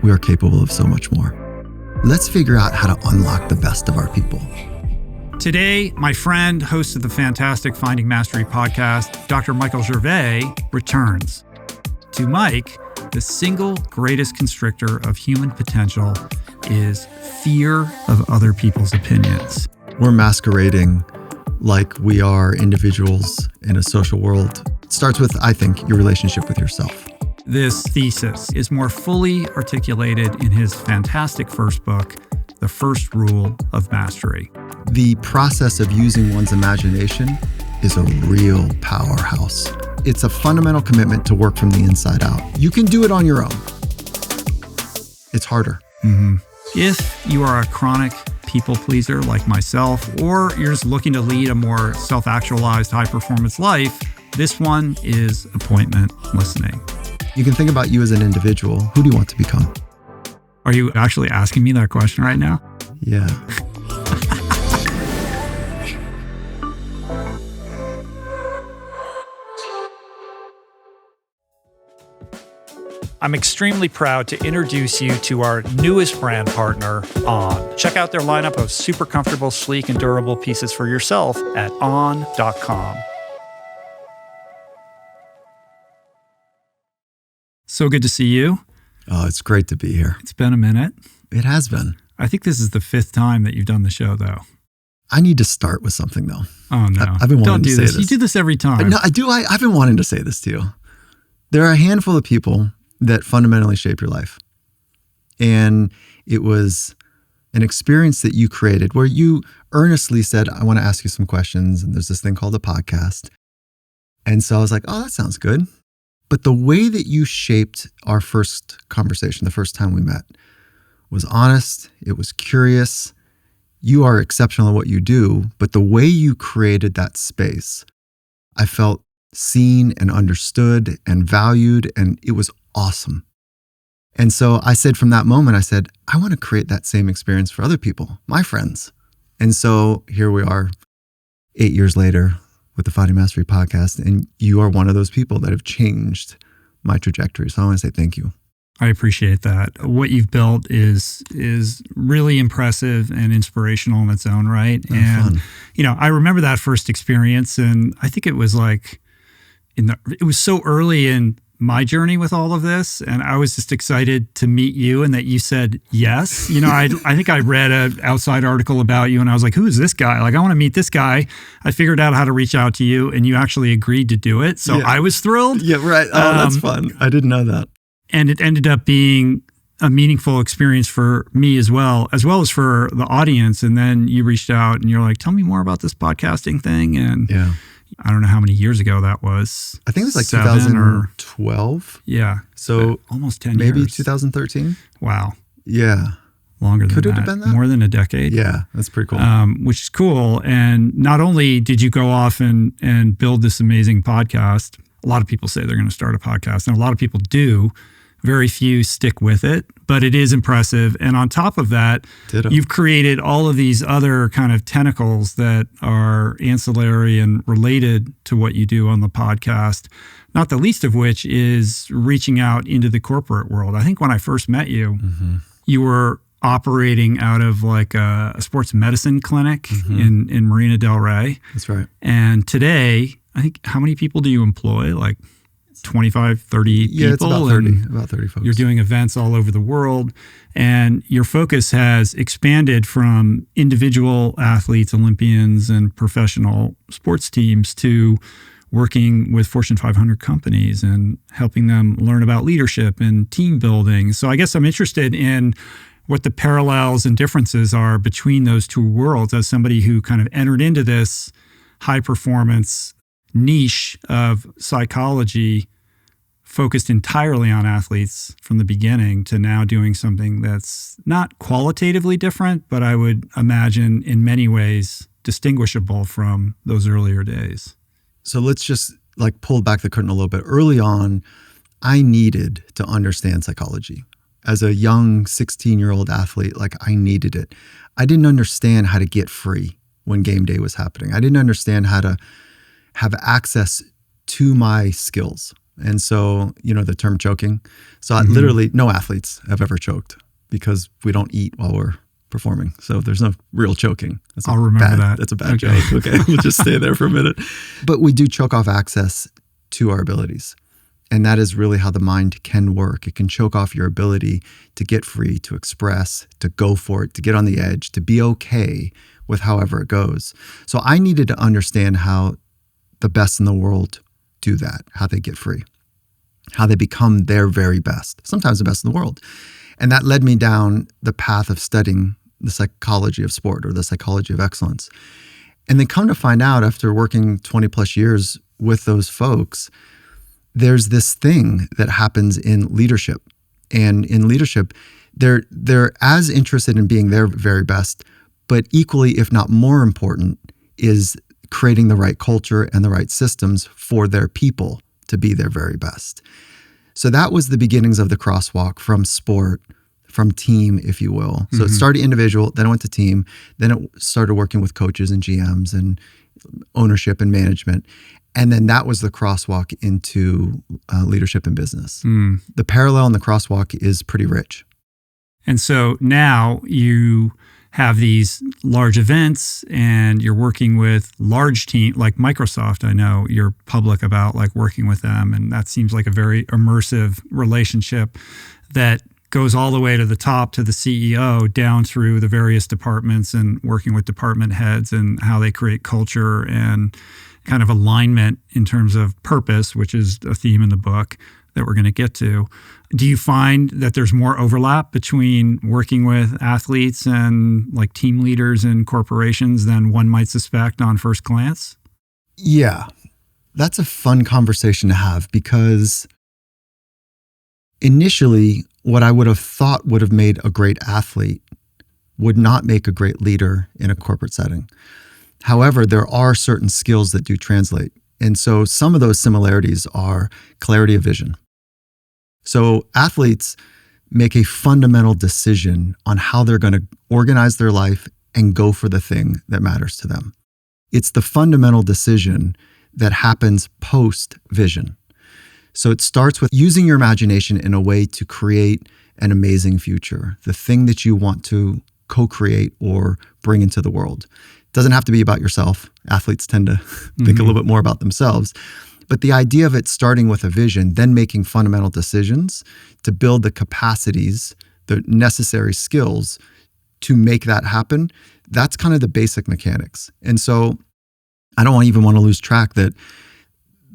we are capable of so much more. Let's figure out how to unlock the best of our people. Today, my friend, host of the fantastic Finding Mastery podcast, Dr. Michael Gervais, returns. To Mike, the single greatest constrictor of human potential is fear of other people's opinions. We're masquerading like we are individuals in a social world. It starts with, I think, your relationship with yourself. This thesis is more fully articulated in his fantastic first book, The First Rule of Mastery. The process of using one's imagination is a real powerhouse. It's a fundamental commitment to work from the inside out. You can do it on your own. It's harder. Mm-hmm. If you are a chronic people pleaser like myself, or you're just looking to lead a more self-actualized, high-performance life, this one is appointment listening. You can think about you as an individual. Who do you want to become? Are you actually asking me that question right now? Yeah. I'm extremely proud to introduce you to our newest brand partner, On. Check out their lineup of super comfortable, sleek, and durable pieces for yourself at on.com. So good to see you. Oh, it's great to be here. It's been a minute. It has been. I think this is the 5th time that you've done the show, though. I need to start with something, though. Oh, no. I've been wanting to say this. You do this every time. No, I do. I've been wanting to say this to you. There are a handful of people that fundamentally shape your life. And it was an experience that you created where you earnestly said, I want to ask you some questions. And there's this thing called a podcast. And so I was like, oh, that sounds good. But the way that you shaped our first conversation, the first time we met, was honest. It was curious. You are exceptional at what you do. But the way you created that space, I felt seen and understood and valued, and it was awesome. And so I said from that moment, I said, I want to create that same experience for other people, my friends. And so here we are 8 years later with the Finding Mastery podcast, and you are one of those people that have changed my trajectory. So I want to say thank you. I appreciate that. What you've built is really impressive and inspirational in its own right. Oh, and, fun. I remember that first experience, and I think it was like, it was so early in my journey with all of this, and I was just excited to meet you and that you said yes. I think I read an outside article about you and I was like, who is this guy? Like, I want to meet this guy. I figured out how to reach out to you and you actually agreed to do it. So yeah. I was thrilled. Yeah, right. Oh, that's fun. I didn't know that. And it ended up being a meaningful experience for me as well as for the audience. And then you reached out and you're like, tell me more about this podcasting thing. And yeah. I don't know how many years ago that was. I think it was like 2012. Yeah. So almost 10 maybe years. 2013. Wow. Yeah. Longer than Could that. it have been that? More than a decade. Yeah. That's pretty cool. Which is cool. And not only did you go off and build this amazing podcast, a lot of people say they're going to start a podcast, and a lot of people do. Very few stick with it, but it is impressive. And on top of that, Ditto. You've created all of these other kind of tentacles that are ancillary and related to what you do on the podcast, not the least of which is reaching out into the corporate world. I think when I first met you, you were operating out of like a sports medicine clinic in Marina Del Rey. That's right. And today, I think, how many people do you employ? Like 25, 30 people? Yeah, it's about 30 folks. You're doing events all over the world, and your focus has expanded from individual athletes, Olympians, and professional sports teams to working with Fortune 500 companies and helping them learn about leadership and team building. So I guess I'm interested in what the parallels and differences are between those two worlds as somebody who kind of entered into this high performance niche of psychology focused entirely on athletes from the beginning to now doing something that's not qualitatively different, but I would imagine in many ways distinguishable from those earlier days. So let's just like pull back the curtain a little bit. Early on, I needed to understand psychology. As a young 16-year-old athlete, like I needed it. I didn't understand how to get free when game day was happening. I didn't understand how to have access to my skills And so, the term choking. So literally no athletes have ever choked because we don't eat while we're performing. So there's no real choking. I'll remember that. That's a bad joke. Okay, we'll just stay there for a minute. But we do choke off access to our abilities. And that is really how the mind can work. It can choke off your ability to get free, to express, to go for it, to get on the edge, to be okay with however it goes. So I needed to understand how the best in the world do that, how they get free, how they become their very best, sometimes the best in the world. And that led me down the path of studying the psychology of sport, or the psychology of excellence. And then come to find out, after working 20 plus years with those folks, there's this thing that happens in leadership. And in leadership, they're as interested in being their very best, but equally, if not more important, is creating the right culture and the right systems for their people to be their very best. So that was the beginnings of the crosswalk from sport, from team, if you will. So it started individual, then it went to team, then it started working with coaches and GMs and ownership and management. And then that was the crosswalk into leadership and business. The parallel in the crosswalk is pretty rich. And so now you have these large events and you're working with large teams like Microsoft. I know you're public about like working with them, and that seems like a very immersive relationship that goes all the way to the top, to the CEO, down through the various departments and working with department heads and how they create culture and kind of alignment in terms of purpose, which is a theme in the book that we're going to get to. Do you find that there's more overlap between working with athletes and like team leaders in corporations than one might suspect on first glance? Yeah, that's a fun conversation to have, because initially what I would have thought would have made a great athlete would not make a great leader in a corporate setting. However, there are certain skills that do translate. And so some of those similarities are clarity of vision. So athletes make a fundamental decision on how they're going to organize their life and go for the thing that matters to them. It's the fundamental decision that happens post-vision. So it starts with using your imagination in a way to create an amazing future, the thing that you want to co-create or bring into the world. It doesn't have to be about yourself. Athletes tend to think a little bit more about themselves. But the idea of it starting with a vision, then making fundamental decisions to build the capacities, the necessary skills to make that happen, that's kind of the basic mechanics. And so I don't even want to lose track that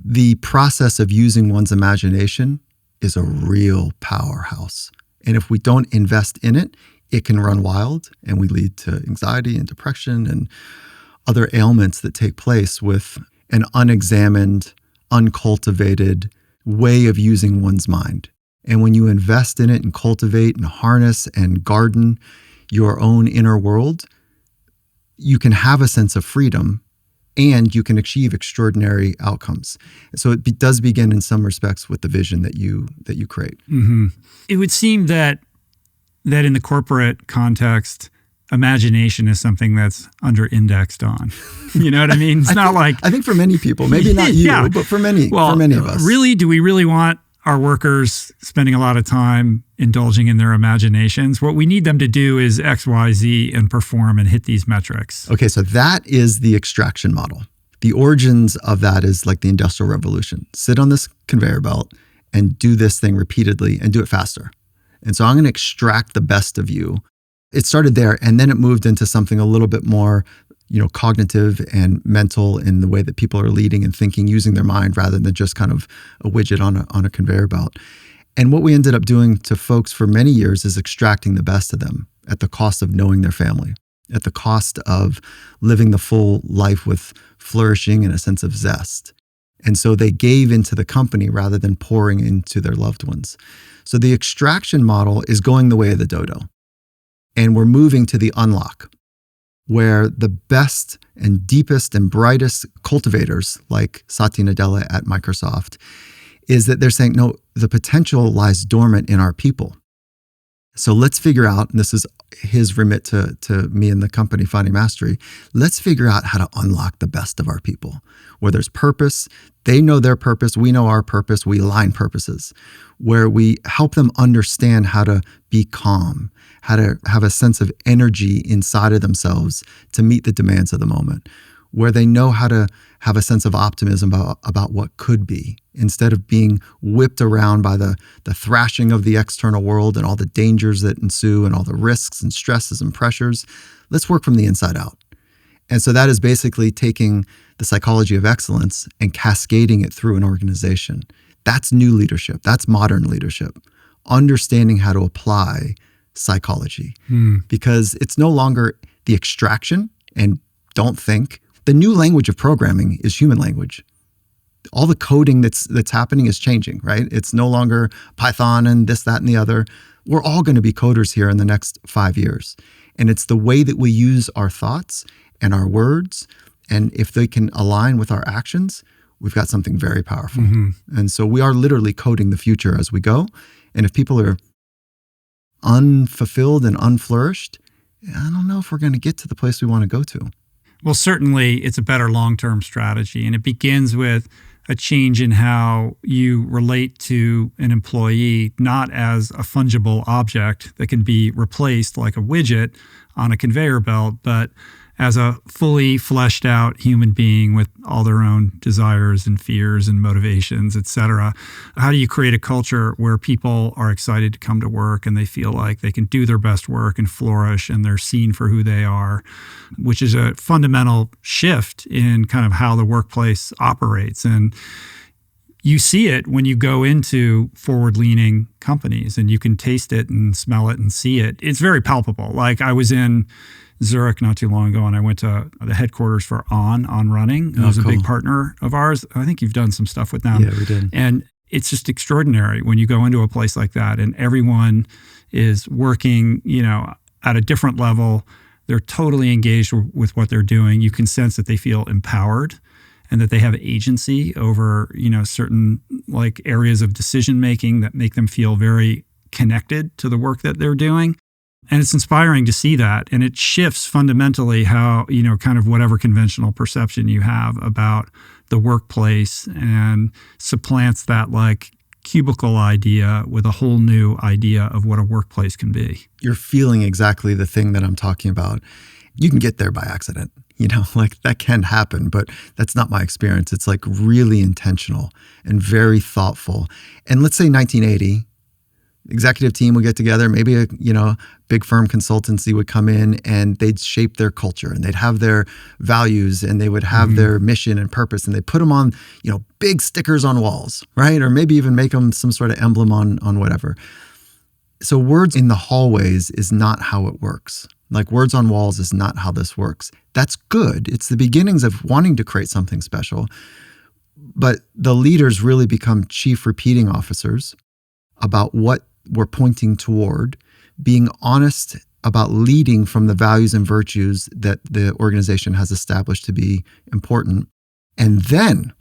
the process of using one's imagination is a real powerhouse. And if we don't invest in it, it can run wild, and we lead to anxiety and depression and other ailments that take place with an unexamined, uncultivated way of using one's mind. And when you invest in it and cultivate and harness and garden your own inner world, you can have a sense of freedom and you can achieve extraordinary outcomes. So it does begin in some respects with the vision that you create. It would seem that in the corporate context, imagination is something that's under-indexed on. You know what I mean? It's not like... I think for many people, maybe not you, but for many of us. Really, do we really want our workers spending a lot of time indulging in their imaginations? What we need them to do is X, Y, Z and perform and hit these metrics. Okay, so that is the extraction model. The origins of that is like the Industrial Revolution. Sit on this conveyor belt and do this thing repeatedly and do it faster. And so I'm going to extract the best of you. It started there, and then it moved into something a little bit more, cognitive and mental in the way that people are leading and thinking, using their mind rather than just kind of a widget on a conveyor belt. And what we ended up doing to folks for many years is extracting the best of them at the cost of knowing their family, at the cost of living the full life with flourishing and a sense of zest. And so they gave into the company rather than pouring into their loved ones. So the extraction model is going the way of the dodo. And we're moving to the unlock, where the best and deepest and brightest cultivators, like Satya Nadella at Microsoft, is that they're saying, no, the potential lies dormant in our people. So let's figure out, and this is his remit to me and the company, Finding Mastery. Let's figure out how to unlock the best of our people, where there's purpose. They know their purpose. We know our purpose. We align purposes, where we help them understand how to be calm, how to have a sense of energy inside of themselves to meet the demands of the moment, where they know how to have a sense of optimism about what could be, instead of being whipped around by the thrashing of the external world and all the dangers that ensue and all the risks and stresses and pressures. Let's work from the inside out. And so that is basically taking the psychology of excellence and cascading it through an organization. That's new leadership. That's modern leadership. Understanding how to apply psychology, because it's no longer the extraction and don't think. The new language of programming is human language. All the coding that's happening is changing, right? It's no longer Python and this, that, and the other. We're all going to be coders here in the next 5 years. And it's the way that we use our thoughts and our words. And if they can align with our actions, we've got something very powerful. And so we are literally coding the future as we go. And if people are unfulfilled and unflourished, I don't know if we're going to get to the place we want to go to. Well, certainly it's a better long-term strategy, and it begins with a change in how you relate to an employee, not as a fungible object that can be replaced like a widget on a conveyor belt, but as a fully fleshed out human being with all their own desires and fears and motivations, et cetera. How do you create a culture where people are excited to come to work and they feel like they can do their best work and flourish and they're seen for who they are, which is a fundamental shift in kind of how the workplace operates. And you see it when you go into forward-leaning companies and you can taste it and smell it and see it. It's very palpable. Like I was in Zurich not too long ago, and I went to the headquarters for On Running, who's a big partner of ours. I think you've done some stuff with them. Yeah, we did. And it's just extraordinary when you go into a place like that and everyone is working, at a different level. They're totally engaged with what they're doing. You can sense that they feel empowered and that they have agency over, certain like areas of decision making that make them feel very connected to the work that they're doing. And it's inspiring to see that. And it shifts fundamentally how, kind of whatever conventional perception you have about the workplace, and supplants that like cubicle idea with a whole new idea of what a workplace can be. You're feeling exactly the thing that I'm talking about. You can get there by accident, like that can happen, but that's not my experience. It's like really intentional and very thoughtful. And let's say 1980, executive team would get together, maybe a big firm consultancy would come in and they'd shape their culture and they'd have their values and they would have their mission and purpose, and they put them on big stickers on walls, right? Or maybe even make them some sort of emblem on whatever. So words in the hallways is not how it works. Like words on walls is not how this works. That's good. It's the beginnings of wanting to create something special. But the leaders really become chief repeating officers about what we're pointing toward, being honest about leading from the values and virtues that the organization has established to be important, and then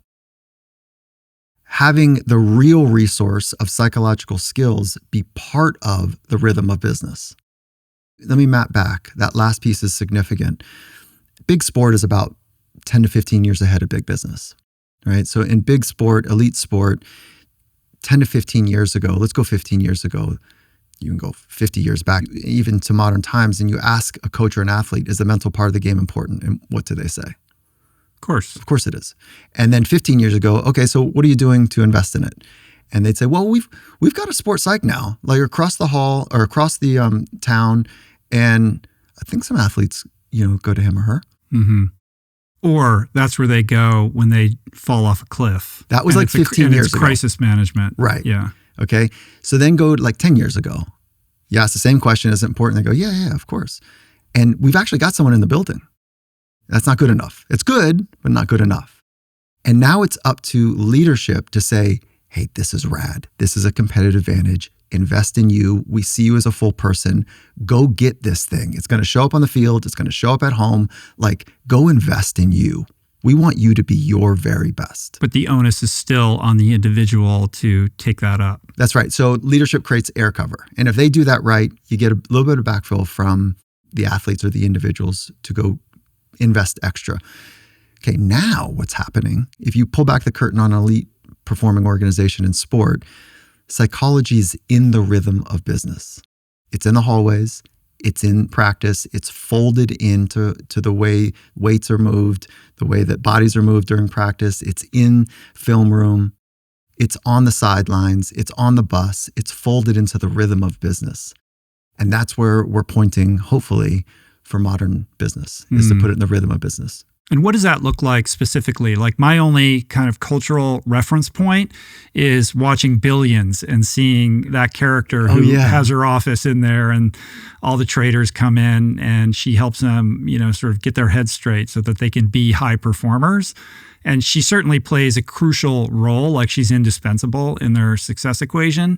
having the real resource of psychological skills be part of the rhythm of business. Let me map back. That last piece is significant. Big sport is about 10 to 15 years ahead of big business, right? So in big sport, elite sport, 10 to 15 years ago, let's go 15 years ago, you can go 50 years back, even to modern times, and you ask a coach or an athlete, is the mental part of the game important? And what do they say? Of course. Of course it is. And then 15 years ago, okay, so what are you doing to invest in it? And they'd say, well, we've got a sports psych now, like across the hall or across the town. And I think some athletes, go to him or her. Mm-hmm. Or that's where they go when they fall off a cliff. That was like 15 years ago. Crisis management. Right. Yeah. Okay. So then go like 10 years ago. You ask the same question, is it important? They go, yeah, of course. And we've actually got someone in the building. That's not good enough. It's good, but not good enough. And now it's up to leadership to say, hey, this is rad. This is a competitive advantage. Invest in you. We see you as a full person. Go get this thing. It's going to show up on the field. It's going to show up at home. Like, go invest in you. We want you to be your very best. But the onus is still on the individual to take that up. That's right. So leadership creates air cover. And if they do that right, you get a little bit of backfill from the athletes or the individuals to go invest extra. Okay, now what's happening? If you pull back the curtain on an elite performing organization in sport, psychology is in the rhythm of business. It's in the hallways. It's in practice. It's folded into the way weights are moved, the way that bodies are moved during practice. It's in film room. It's on the sidelines. It's on the bus. It's folded into the rhythm of business. And that's where we're pointing, hopefully, for modern business, is to put it in the rhythm of business. And what does that look like specifically? Like my only kind of cultural reference point is watching Billions and seeing that character who has her office in there and all the traders come in and she helps them, sort of get their heads straight so that they can be high performers. And she certainly plays a crucial role, like she's indispensable in their success equation.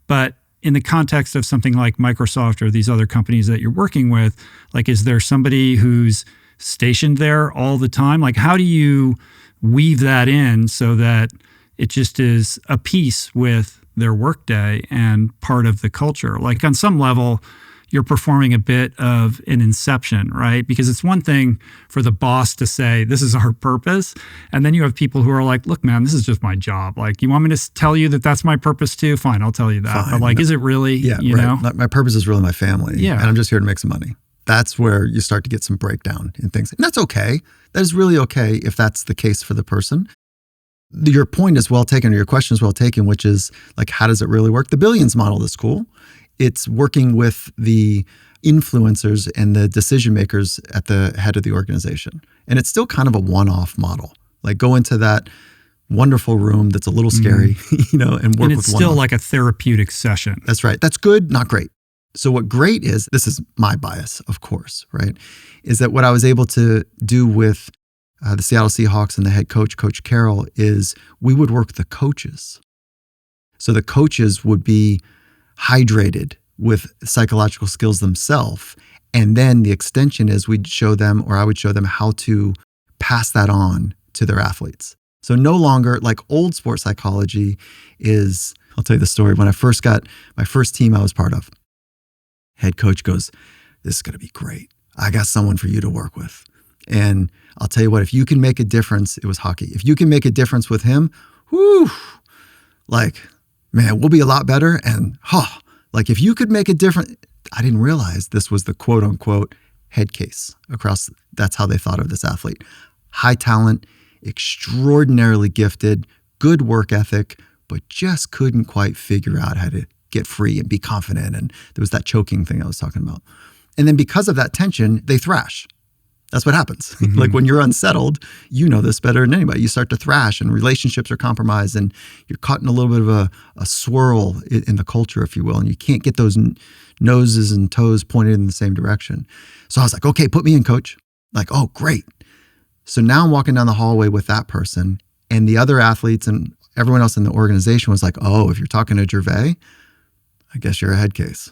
But in the context of something like Microsoft or these other companies that you're working with, like, is there somebody who's stationed there all the time? Like, how do you weave that in so that it just is a piece with their workday and part of the culture? Like, on some level, you're performing a bit of an inception, right? Because it's one thing for the boss to say, this is our purpose. And then you have people who are like, look, man, this is just my job. Like, you want me to tell you that that's my purpose too? Fine, I'll tell you that. Fine. But like, is it really? Yeah, you know? My purpose is really my family. Yeah. And I'm just here to make some money. That's where you start to get some breakdown in things. And that's okay. That is really okay if that's the case for the person. Your point is well taken, or your question is well taken, which is like, how does it really work? The Billions model is cool. It's working with the influencers and the decision makers at the head of the organization. And it's still kind of a one-off model. Like, go into that wonderful room that's a little scary, and work with one. And it's still like a therapeutic session. That's right. That's good, not great. So what great is, this is my bias, of course, right, is that what I was able to do with the Seattle Seahawks and the head coach, Coach Carroll, is we would work the coaches. So the coaches would be hydrated with psychological skills themselves. And then the extension is we'd show them, or I would show them, how to pass that on to their athletes. So no longer, like old sports psychology is, I'll tell you the story. When I first got my first team I was part of, head coach goes, this is going to be great. I got someone for you to work with. And I'll tell you what, if you can make a difference, it was hockey. If you can make a difference with him, whoo, like, man, we'll be a lot better. And like, if you could make a difference, I didn't realize this was the quote unquote head case across. That's how they thought of this athlete. High talent, extraordinarily gifted, good work ethic, but just couldn't quite figure out how to get free and be confident. And there was that choking thing I was talking about. And then because of that tension, they thrash. That's what happens. Like, when you're unsettled, you know this better than anybody. You start to thrash and relationships are compromised and you're caught in a little bit of a swirl in the culture, if you will. And you can't get those noses and toes pointed in the same direction. So I was like, okay, put me in, coach. Like, oh, great. So now I'm walking down the hallway with that person, and the other athletes and everyone else in the organization was like, oh, if you're talking to Gervais, I guess you're a head case.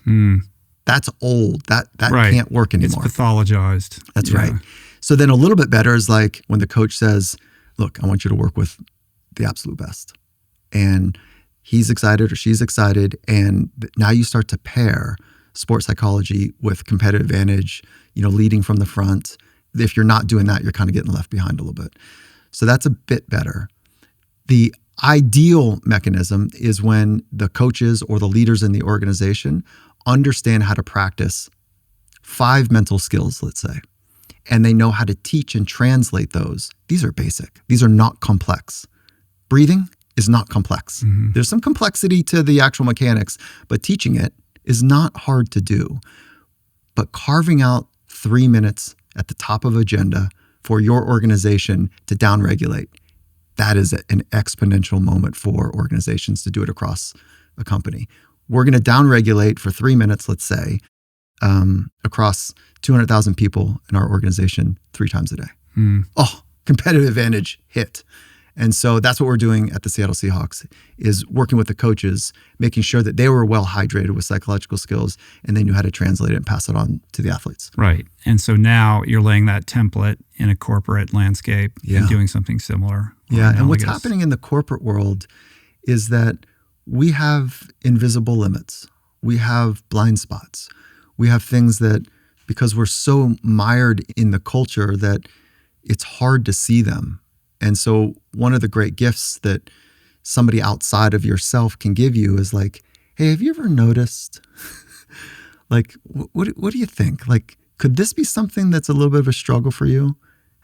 That's old. That right. Can't work anymore. It's pathologized. That's right. So then a little bit better is like when the coach says, look, I want you to work with the absolute best. And he's excited or she's excited. And now you start to pair sports psychology with competitive advantage, leading from the front. If you're not doing that, you're kind of getting left behind a little bit. So that's a bit better. The ideal mechanism is when the coaches or the leaders in the organization understand how to practice 5 mental skills, let's say, and they know how to teach and translate those. These are basic. These are not complex. Breathing is not complex. There's some complexity to the actual mechanics, but teaching it is not hard to do. But carving out 3 minutes at the top of agenda for your organization to downregulate, that is an exponential moment for organizations to do it across a company. We're going to downregulate for 3 minutes, let's say, across 200,000 people in our organization 3 times a day. Oh, competitive advantage hit. And so that's what we're doing at the Seattle Seahawks, is working with the coaches, making sure that they were well hydrated with psychological skills and they knew how to translate it and pass it on to the athletes. Right. And so now you're laying that template in a corporate landscape and doing something similar. Yeah. And what's happening in the corporate world is that we have invisible limits. We have blind spots. We have things that, because we're so mired in the culture, that it's hard to see them. And so one of the great gifts that somebody outside of yourself can give you is like, hey, have you ever noticed, like, what do you think? Like, could this be something that's a little bit of a struggle for you?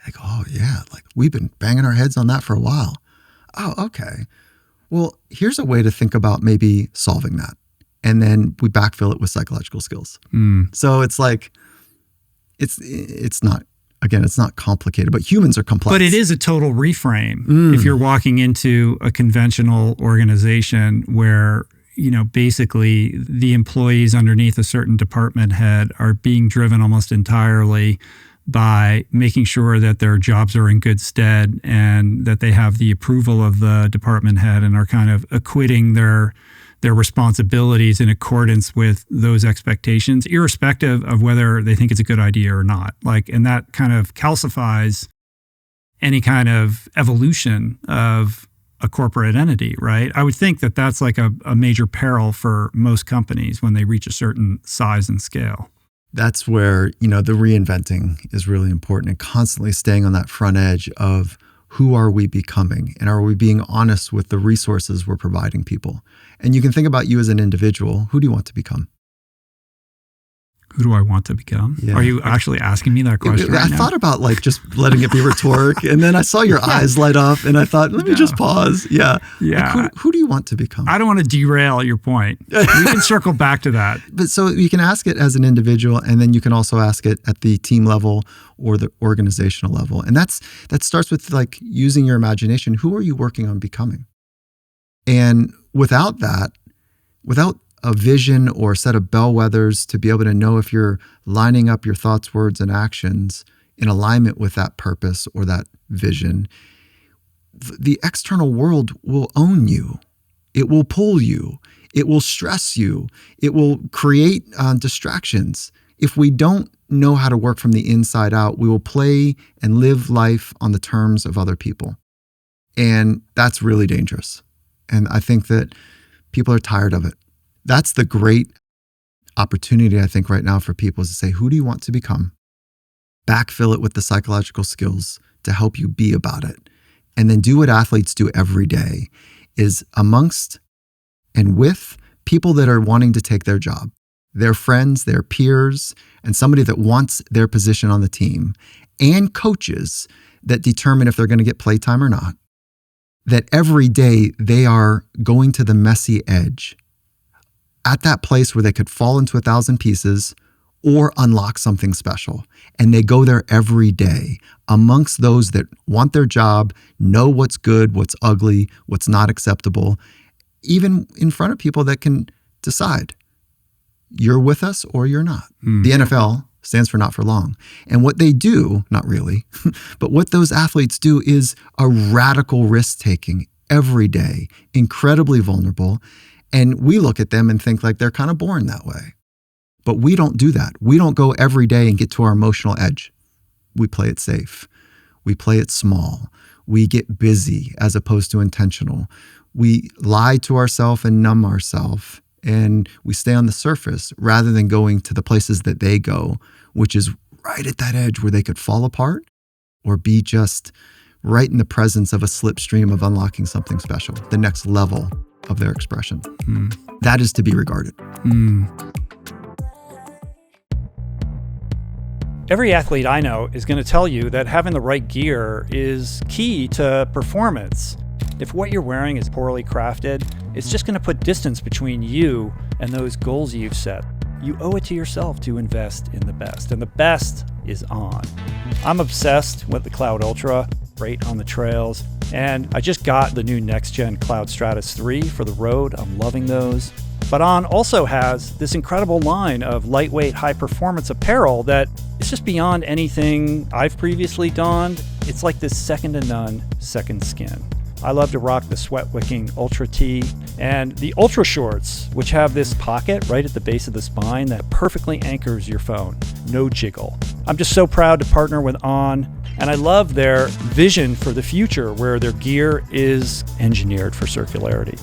Like, oh yeah, like we've been banging our heads on that for a while. Oh, okay. Well, here's a way to think about maybe solving that. And then we backfill it with psychological skills. So it's like, it's not, again, it's not complicated, but humans are complex. But it is a total reframe. If you're walking into a conventional organization where, basically the employees underneath a certain department head are being driven almost entirely by making sure that their jobs are in good stead and that they have the approval of the department head and are kind of acquitting their responsibilities in accordance with those expectations, irrespective of whether they think it's a good idea or not. And that kind of calcifies any kind of evolution of a corporate entity, right? I would think that that's like a major peril for most companies when they reach a certain size and scale. That's where, the reinventing is really important, and constantly staying on that front edge of who are we becoming, and are we being honest with the resources we're providing people? And you can think about you as an individual. Who do you want to become? Who do I want to become? Yeah. Are you actually asking me that question right now? I thought about just letting it be rhetoric, and then I saw your eyes light up, and I thought, let me just pause. Yeah. Like, who do you want to become? I don't want to derail your point. We can circle back to that. But so you can ask it as an individual, and then you can also ask it at the team level or the organizational level. And that starts with using your imagination. Who are you working on becoming? And without a vision or a set of bellwethers to be able to know if you're lining up your thoughts, words, and actions in alignment with that purpose or that vision, the external world will own you. It will pull you. It will stress you. It will create distractions. If we don't know how to work from the inside out, we will play and live life on the terms of other people. And that's really dangerous. And I think that people are tired of it. That's the great opportunity, I think, right now for people, is to say, who do you want to become? Backfill it with the psychological skills to help you be about it. And then do what athletes do every day, is amongst and with people that are wanting to take their job, their friends, their peers, and somebody that wants their position on the team, and coaches that determine if they're going to get playtime or not, that every day they are going to the messy edge, at that place where they could fall into 1,000 pieces or unlock something special. And they go there every day amongst those that want their job, know what's good, what's ugly, what's not acceptable, even in front of people that can decide you're with us or you're not. The NFL stands for not for long. And what they do, not really, but what those athletes do is a radical risk-taking every day, incredibly vulnerable. And we look at them and think they're kind of born that way. But we don't do that. We don't go every day and get to our emotional edge. We play it safe. We play it small. We get busy as opposed to intentional. We lie to ourselves and numb ourselves, and we stay on the surface rather than going to the places that they go, which is right at that edge where they could fall apart or be just right in the presence of a slipstream of unlocking something special, the next level of their expression. That is to be regarded. Every athlete I know is going to tell you that having the right gear is key to performance. If what you're wearing is poorly crafted, it's just going to put distance between you and those goals you've set. You owe it to yourself to invest in the best, and the best is On. I'm obsessed with the Cloud Ultra, great on the trails, and I just got the new next-gen Cloud Stratus 3 for the road. I'm loving those. But On also has this incredible line of lightweight, high-performance apparel that is just beyond anything I've previously donned. It's like this second-to-none second skin. I love to rock the Sweat Wicking Ultra Tee and the Ultra Shorts, which have this pocket right at the base of the spine that perfectly anchors your phone. No jiggle. I'm just so proud to partner with On, and I love their vision for the future where their gear is engineered for circularity.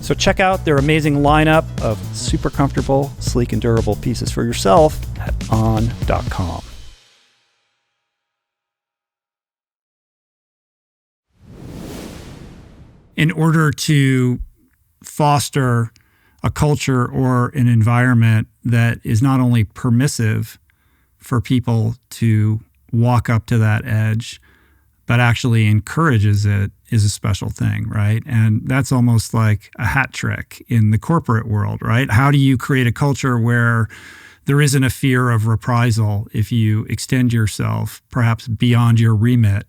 So check out their amazing lineup of super comfortable, sleek, and durable pieces for yourself at on.com. In order to foster a culture or an environment that is not only permissive for people to walk up to that edge, but actually encourages it, is a special thing, right? And that's almost like a hat trick in the corporate world, right? How do you create a culture where there isn't a fear of reprisal if you extend yourself perhaps beyond your remit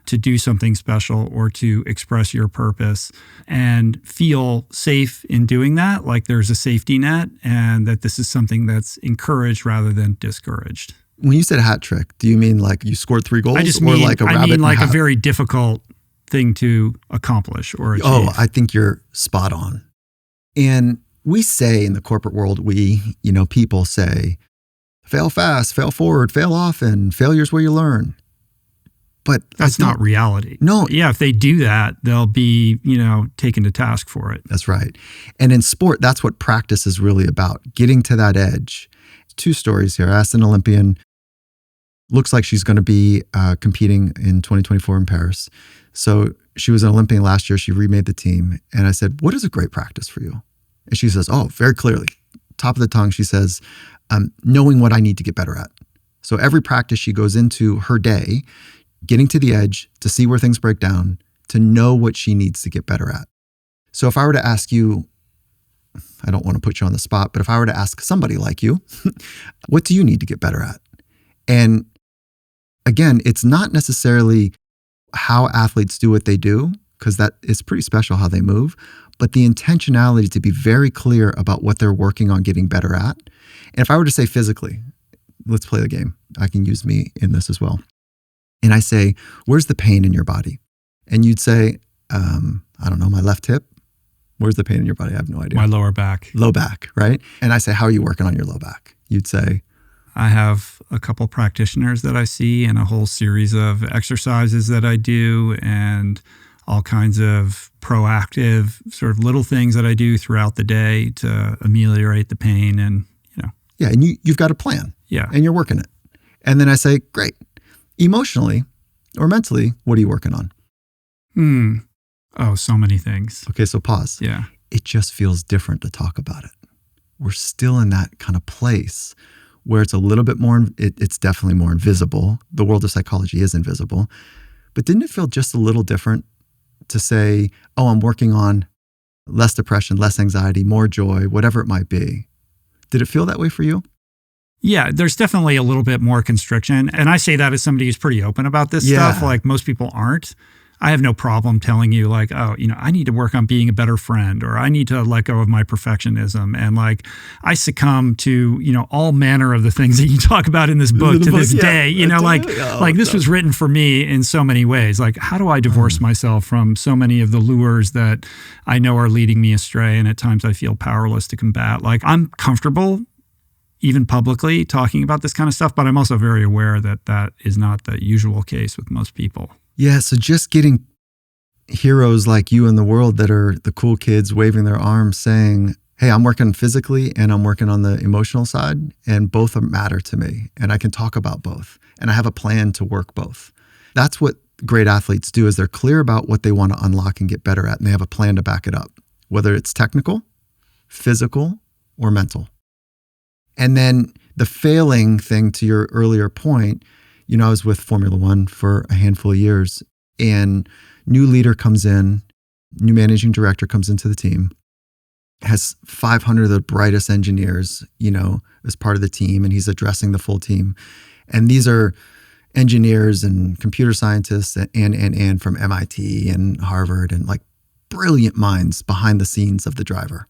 to do something special or to express your purpose, and feel safe in doing that, like there's a safety net and that this is something that's encouraged rather than discouraged? When you said hat trick, do you mean like you scored 3 goals, I just or mean, like a rabbit? I mean like hat? a very difficult thing to accomplish or achieve. Oh, I think you're spot on. And we say in the corporate world, people say, fail fast, fail forward, fail often, failure's where you learn. But that's not reality. No. Yeah, if they do that, they'll be, taken to task for it. That's right. And in sport, that's what practice is really about, getting to that edge. 2 stories here. I asked an Olympian, looks like she's going to be competing in 2024 in Paris. So she was an Olympian last year. She remade the team. And I said, what is a great practice for you? And she says, very clearly, top of the tongue, she says, knowing what I need to get better at. So every practice she goes into her day, getting to the edge, to see where things break down, to know what she needs to get better at. So if I were to ask you, I don't want to put you on the spot, but if I were to ask somebody like you, what do you need to get better at? And again, it's not necessarily how athletes do what they do, because that is pretty special how they move, but the intentionality to be very clear about what they're working on getting better at. And if I were to say physically, let's play the game. I can use me in this as well. And I say, where's the pain in your body? And you'd say, I don't know, my left hip. Where's the pain in your body? I have no idea. My lower back. Low back, right? And I say, how are you working on your low back? You'd say, I have a couple practitioners that I see and a whole series of exercises that I do and all kinds of proactive sort of little things that I do throughout the day to ameliorate the pain and, Yeah, and you've got a plan. Yeah. And you're working it. And then I say, great. Emotionally or mentally, what are you working on? Oh, so many things. Okay, so pause. Yeah. It just feels different to talk about it. We're still in that kind of place where it's a little bit more, it's definitely more invisible. The world of psychology is invisible. But didn't it feel just a little different to say, I'm working on less depression, less anxiety, more joy, whatever it might be? Did it feel that way for you? Yeah, there's definitely a little bit more constriction. And I say that as somebody who's pretty open about this stuff. Like most people aren't. I have no problem telling you like, I need to work on being a better friend, or I need to let go of my perfectionism. And like, I succumb to, all manner of the things that you talk about in this book to this day, this was written for me in so many ways. Like, how do I divorce myself from so many of the lures that I know are leading me astray? And at times I feel powerless to combat. Like, I'm comfortable even publicly talking about this kind of stuff, but I'm also very aware that that is not the usual case with most people. Yeah, so just getting heroes like you in the world that are the cool kids waving their arms saying, hey, I'm working physically and I'm working on the emotional side, and both matter to me, and I can talk about both, and I have a plan to work both. That's what great athletes do, is they're clear about what they want to unlock and get better at, and they have a plan to back it up, whether it's technical, physical, or mental. And then the failing thing, to your earlier point, I was with Formula One for a handful of years, and new leader comes in, new managing director comes into the team, has 500 of the brightest engineers, as part of the team, and he's addressing the full team. And these are engineers and computer scientists and from MIT and Harvard, and like brilliant minds behind the scenes of the driver.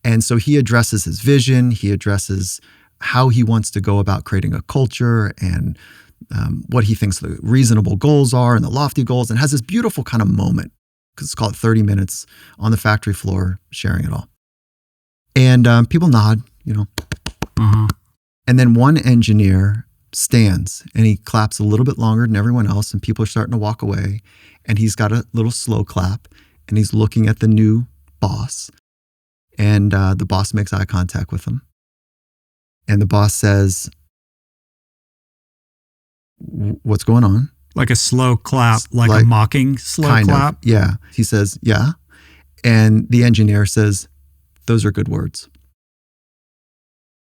And so he addresses his vision, he addresses how he wants to go about creating a culture and what he thinks the reasonable goals are and the lofty goals, and has this beautiful kind of moment, because it's called 30 minutes on the factory floor, sharing it all. And people nod, And then one engineer stands and he claps a little bit longer than everyone else, and people are starting to walk away. And he's got a little slow clap, and he's looking at the new boss. And the boss makes eye contact with him. And the boss says, "What's going on?" Like a slow clap, like a mocking slow clap? Yeah. He says, "Yeah." And the engineer says, "Those are good words."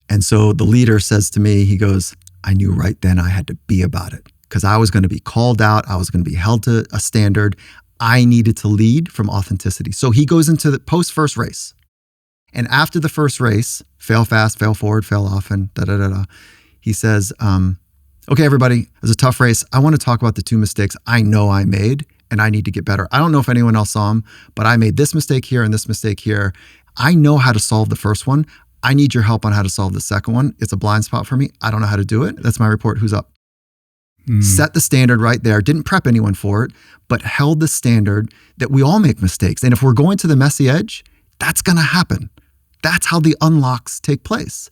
And so the leader says to me, he goes, "I knew right then I had to be about it, because I was going to be called out. I was going to be held to a standard. I needed to lead from authenticity." So he goes into the post-first race. And after the first race, fail fast, fail forward, fail often, he says, "Okay, everybody, it was a tough race. I want to talk about the 2 mistakes I know I made, and I need to get better. I don't know if anyone else saw them, but I made this mistake here and this mistake here. I know how to solve the first one. I need your help on how to solve the second one. It's a blind spot for me. I don't know how to do it. That's my report. Who's up?" Set the standard right there. Didn't prep anyone for it, but held the standard that we all make mistakes. And if we're going to the messy edge, that's going to happen. That's how the unlocks take place.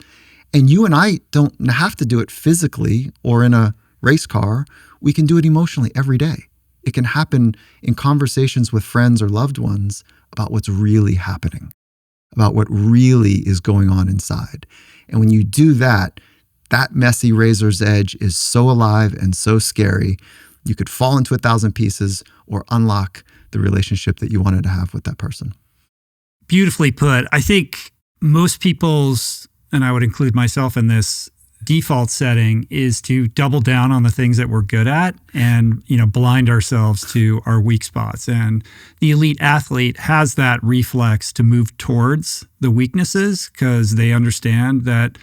And you and I don't have to do it physically or in a race car. We can do it emotionally every day. It can happen in conversations with friends or loved ones about what's really happening, about what really is going on inside. And when you do that, that messy razor's edge is so alive and so scary, you could fall into 1,000 pieces or unlock the relationship that you wanted to have with that person. Beautifully put. I think most people's, and I would include myself in this, default setting is to double down on the things that we're good at and, blind ourselves to our weak spots. And the elite athlete has that reflex to move towards the weaknesses because they understand that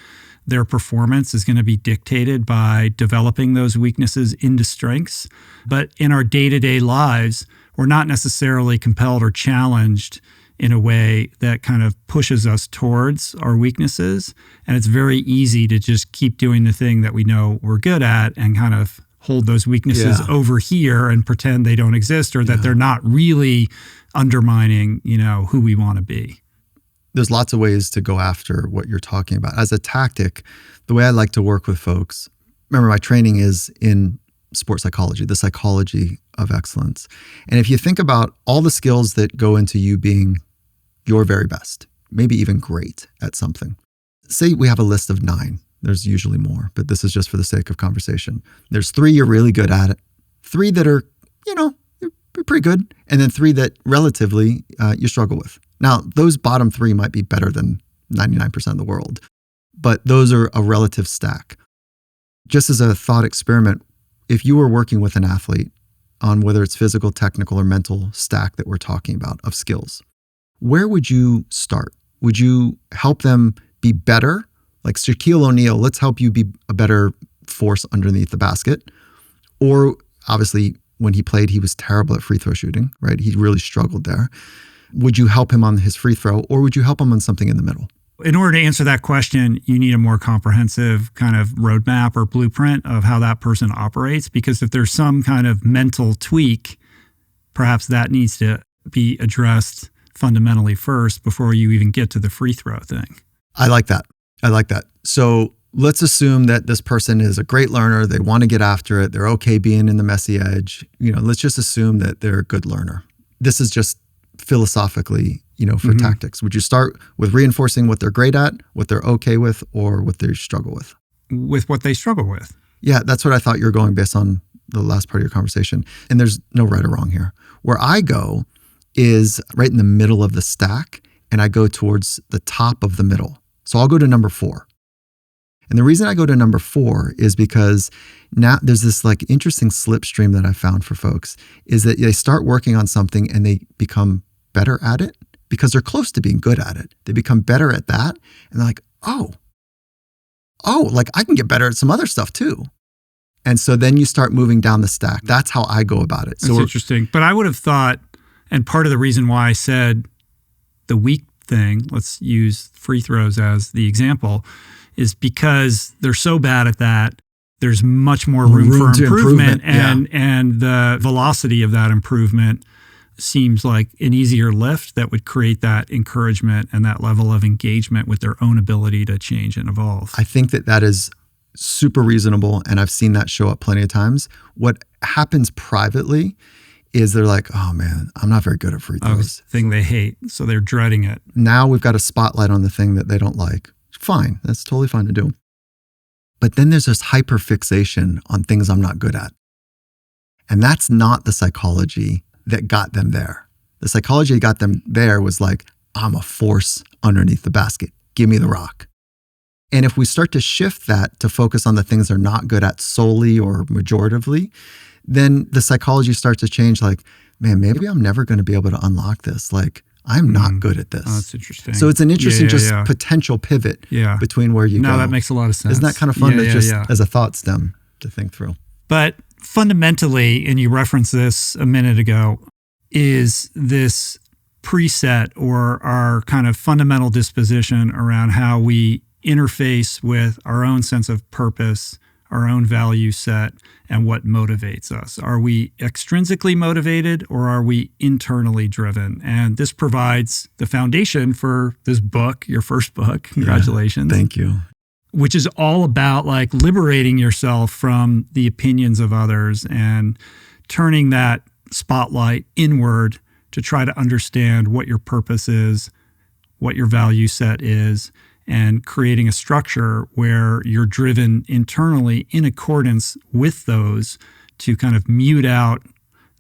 their performance is going to be dictated by developing those weaknesses into strengths. But in our day-to-day lives, we're not necessarily compelled or challenged in a way that kind of pushes us towards our weaknesses. And it's very easy to just keep doing the thing that we know we're good at and kind of hold those weaknesses over here and pretend they don't exist, or that they're not really undermining, who we want to be. There's lots of ways to go after what you're talking about. As a tactic, the way I like to work with folks, remember my training is in sports psychology, the psychology of excellence. And if you think about all the skills that go into you being your very best, maybe even great at something. Say we have a list of 9. There's usually more, but this is just for the sake of conversation. There's 3 you're really good at it, 3 that are, you're pretty good, and then 3 that relatively you struggle with. Now, those bottom 3 might be better than 99% of the world, but those are a relative stack. Just as a thought experiment, if you were working with an athlete on whether it's physical, technical, or mental stack that we're talking about of skills, where would you start? Would you help them be better? Like Shaquille O'Neal, let's help you be a better force underneath the basket. Or obviously, when he played, he was terrible at free throw shooting, right? He really struggled there. Would you help him on his free throw, or would you help him on something in the middle? In order to answer that question, you need a more comprehensive kind of roadmap or blueprint of how that person operates. Because if there's some kind of mental tweak, perhaps that needs to be addressed fundamentally first before you even get to the free throw thing. I like that. So let's assume that this person is a great learner. They want to get after it. They're okay being in the messy edge. Let's just assume that they're a good learner. This is just philosophically, for tactics. Would you start with reinforcing what they're great at, what they're okay with, or what they struggle with? With what they struggle with. Yeah, that's what I thought you were going based on the last part of your conversation. And there's no right or wrong here. Where I go is right in the middle of the stack, and I go towards the top of the middle. So I'll go to number 4. And the reason I go to number 4 is because now there's this interesting slipstream that I found for folks is that they start working on something and they become better at it because they're close to being good at it. They become better at that. And they're like, oh, I can get better at some other stuff too. And so then you start moving down the stack. That's how I go about it. That's interesting. But I would have thought, and part of the reason why I said the weak thing, let's use free throws as the example, is because they're so bad at that, there's much more room for to improvement. improvement, And the velocity of that improvement seems like an easier lift that would create that encouragement and that level of engagement with their own ability to change and evolve. I think that is super reasonable, and I've seen that show up plenty of times. What happens privately is they're like, oh man, I'm not very good at free throws. Thing they hate, so they're dreading it. Now we've got a spotlight on the thing that they don't like. Fine, that's totally fine to do. But then there's this hyperfixation on things I'm not good at. And that's not the psychology that got them there. The psychology that got them there was like, I'm a force underneath the basket. Give me the rock. And if we start to shift that to focus on the things they're not good at solely or majoritively, then the psychology starts to change like, man, maybe I'm never going to be able to unlock this. Like, I'm not good at this. Oh, that's interesting. So it's an interesting potential pivot between where you go. No, that makes a lot of sense. Isn't that kind of fun as a thought stem to think through? But fundamentally, and you referenced this a minute ago, is this preset or our kind of fundamental disposition around how we interface with our own sense of purpose, our own value set, and what motivates us. Are we extrinsically motivated or are we internally driven? And this provides the foundation for this book, your first book. Congratulations. Thank you. Which is all about like liberating yourself from the opinions of others and turning that spotlight inward to try to understand what your purpose is, what your value set is, and creating a structure where you're driven internally in accordance with those to kind of mute out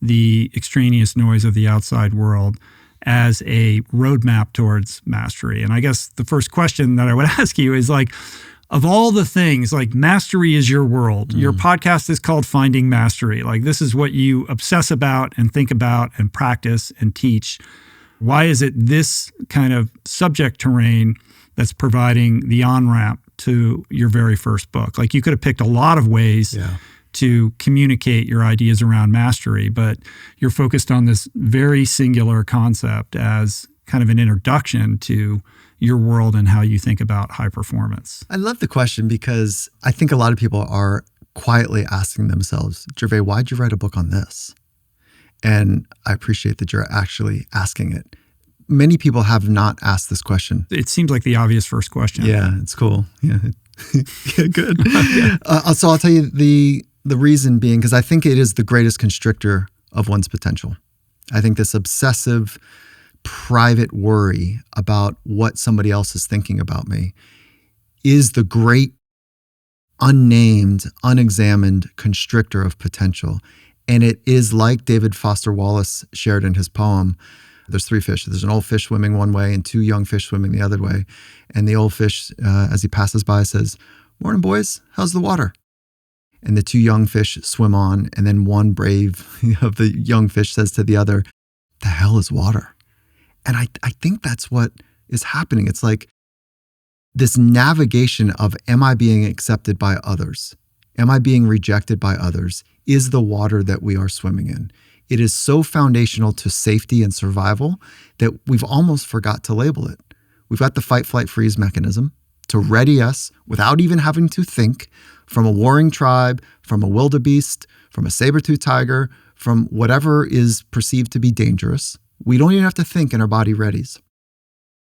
the extraneous noise of the outside world as a roadmap towards mastery. And I guess the first question that I would ask you is like, of all the things, like mastery is your world. Your podcast is called Finding Mastery. Like this is what you obsess about and think about and practice and teach. Why is it this kind of subject terrain that's providing the on-ramp to your very first book? Like you could have picked a lot of ways to communicate your ideas around mastery, but you're focused on this very singular concept as kind of an introduction to your world and how you think about high performance. I love the question because I think a lot of people are quietly asking themselves, Gervais, why'd you write a book on this? And I appreciate that you're actually asking it. Many people have not asked this question. It seems like the obvious first question. Yeah, it's cool. Yeah, yeah, good. So I'll tell you the reason being, because I think it is the greatest constrictor of one's potential. I think this obsessive, private worry about what somebody else is thinking about me is the great, unnamed, unexamined constrictor of potential. And it is like David Foster Wallace shared in his poem. There's three fish. There's an old fish swimming one way and two young fish swimming the other way. And the old fish, as he passes by, says, "Morning, boys. How's the water?" And the two young fish swim on. And then one brave of the young fish says to the other, "The hell is water?" And I think that's what is happening. It's like this navigation of, am I being accepted by others? Am I being rejected by others? Is the water that we are swimming in. It is so foundational to safety and survival that we've almost forgot to label it. We've got the fight, flight, freeze mechanism to ready us without even having to think from a warring tribe, from a wildebeest, from a saber-toothed tiger, from whatever is perceived to be dangerous. We don't even have to think and our body readies.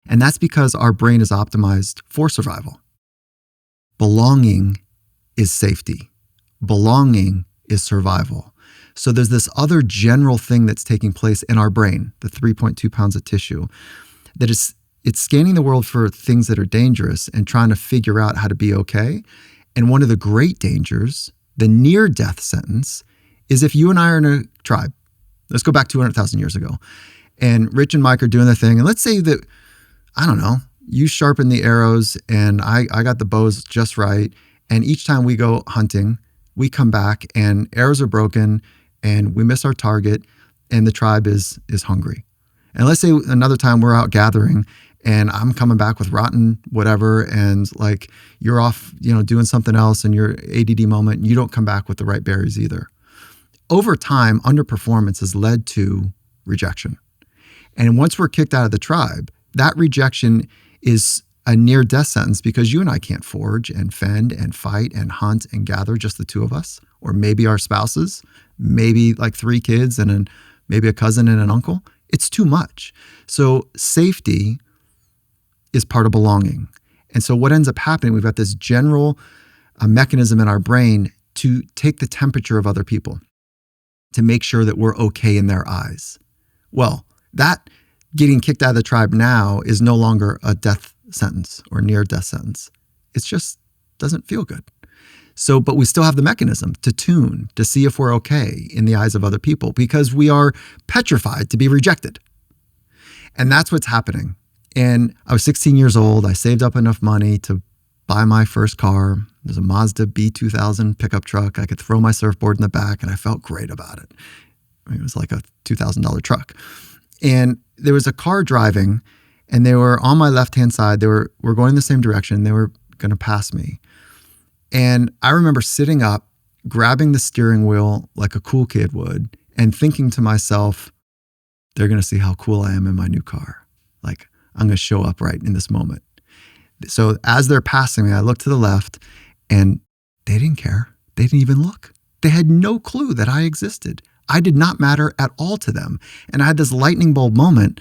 And that's because our brain is optimized for survival. Belonging is safety. Belonging is survival. So there's this other general thing that's taking place in our brain, the 3.2 pounds of tissue, that it's scanning the world for things that are dangerous and trying to figure out how to be okay. And one of the great dangers, the near-death sentence, is if you and I are in a tribe. Let's go back 200,000 years ago. And Rich and Mike are doing their thing. And let's say that, I don't know, you sharpen the arrows and I got the bows just right. And each time we go hunting, we come back and arrows are broken and we miss our target and the tribe is hungry. And let's say another time we're out gathering and I'm coming back with rotten whatever and like you're off, doing something else in your ADD moment and you don't come back with the right berries either. Over time, underperformance has led to rejection. And once we're kicked out of the tribe, that rejection is a near-death sentence because you and I can't forage and fend and fight and hunt and gather, just the two of us, or maybe our spouses, maybe like 3 kids and maybe a cousin and an uncle. It's too much. So safety is part of belonging. And so what ends up happening, we've got this general mechanism in our brain to take the temperature of other people, to make sure that we're okay in their eyes. Well, that getting kicked out of the tribe now is no longer a death sentence or near death sentence. It just doesn't feel good. So, but we still have the mechanism to tune, to see if we're okay in the eyes of other people because we are petrified to be rejected. And that's what's happening. And I was 16 years old. I saved up enough money to buy my first car. It was a Mazda B2000 pickup truck. I could throw my surfboard in the back and I felt great about it. I mean, it was like a $2,000 truck. And there was a car driving and they were on my left-hand side. They were going in the same direction. They were going to pass me. And I remember sitting up, grabbing the steering wheel like a cool kid would, and thinking to myself, they're going to see how cool I am in my new car. Like, I'm going to show up right in this moment. So as they're passing me, I look to the left and they didn't care. They didn't even look. They had no clue that I existed. I did not matter at all to them. And I had this lightning bulb moment.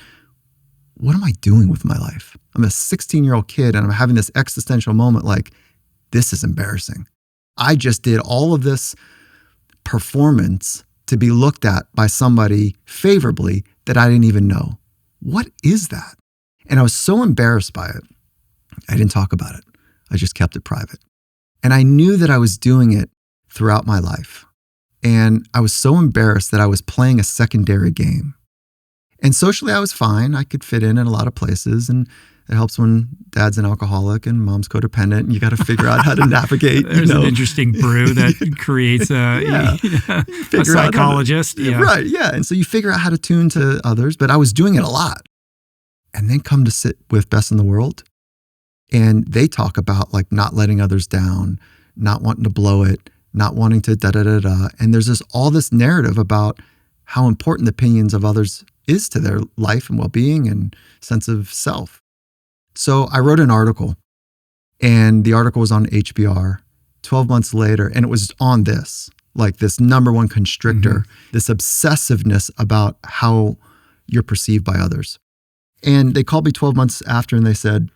What am I doing with my life? I'm a 16-year-old kid and I'm having this existential moment like, this is embarrassing. I just did all of this performance to be looked at by somebody favorably that I didn't even know. What is that? And I was so embarrassed by it. I didn't talk about it. I just kept it private. And I knew that I was doing it throughout my life. And I was so embarrassed that I was playing a secondary game. And socially, I was fine. I could fit in a lot of places. And it helps when dad's an alcoholic and mom's codependent. And you got to figure out how to navigate. There's an interesting brew that creates a psychologist. Right, yeah. And so you figure out how to tune to others. But I was doing it a lot. And then come to sit with Best in the World. And they talk about like not letting others down, not wanting to blow it, not wanting to da-da-da-da. And there's all this narrative about how important the opinions of others is to their life and well-being and sense of self. So I wrote an article, and the article was on HBR 12 months later, and it was on this, like this number one constrictor, this obsessiveness about how you're perceived by others. And they called me 12 months after and they said,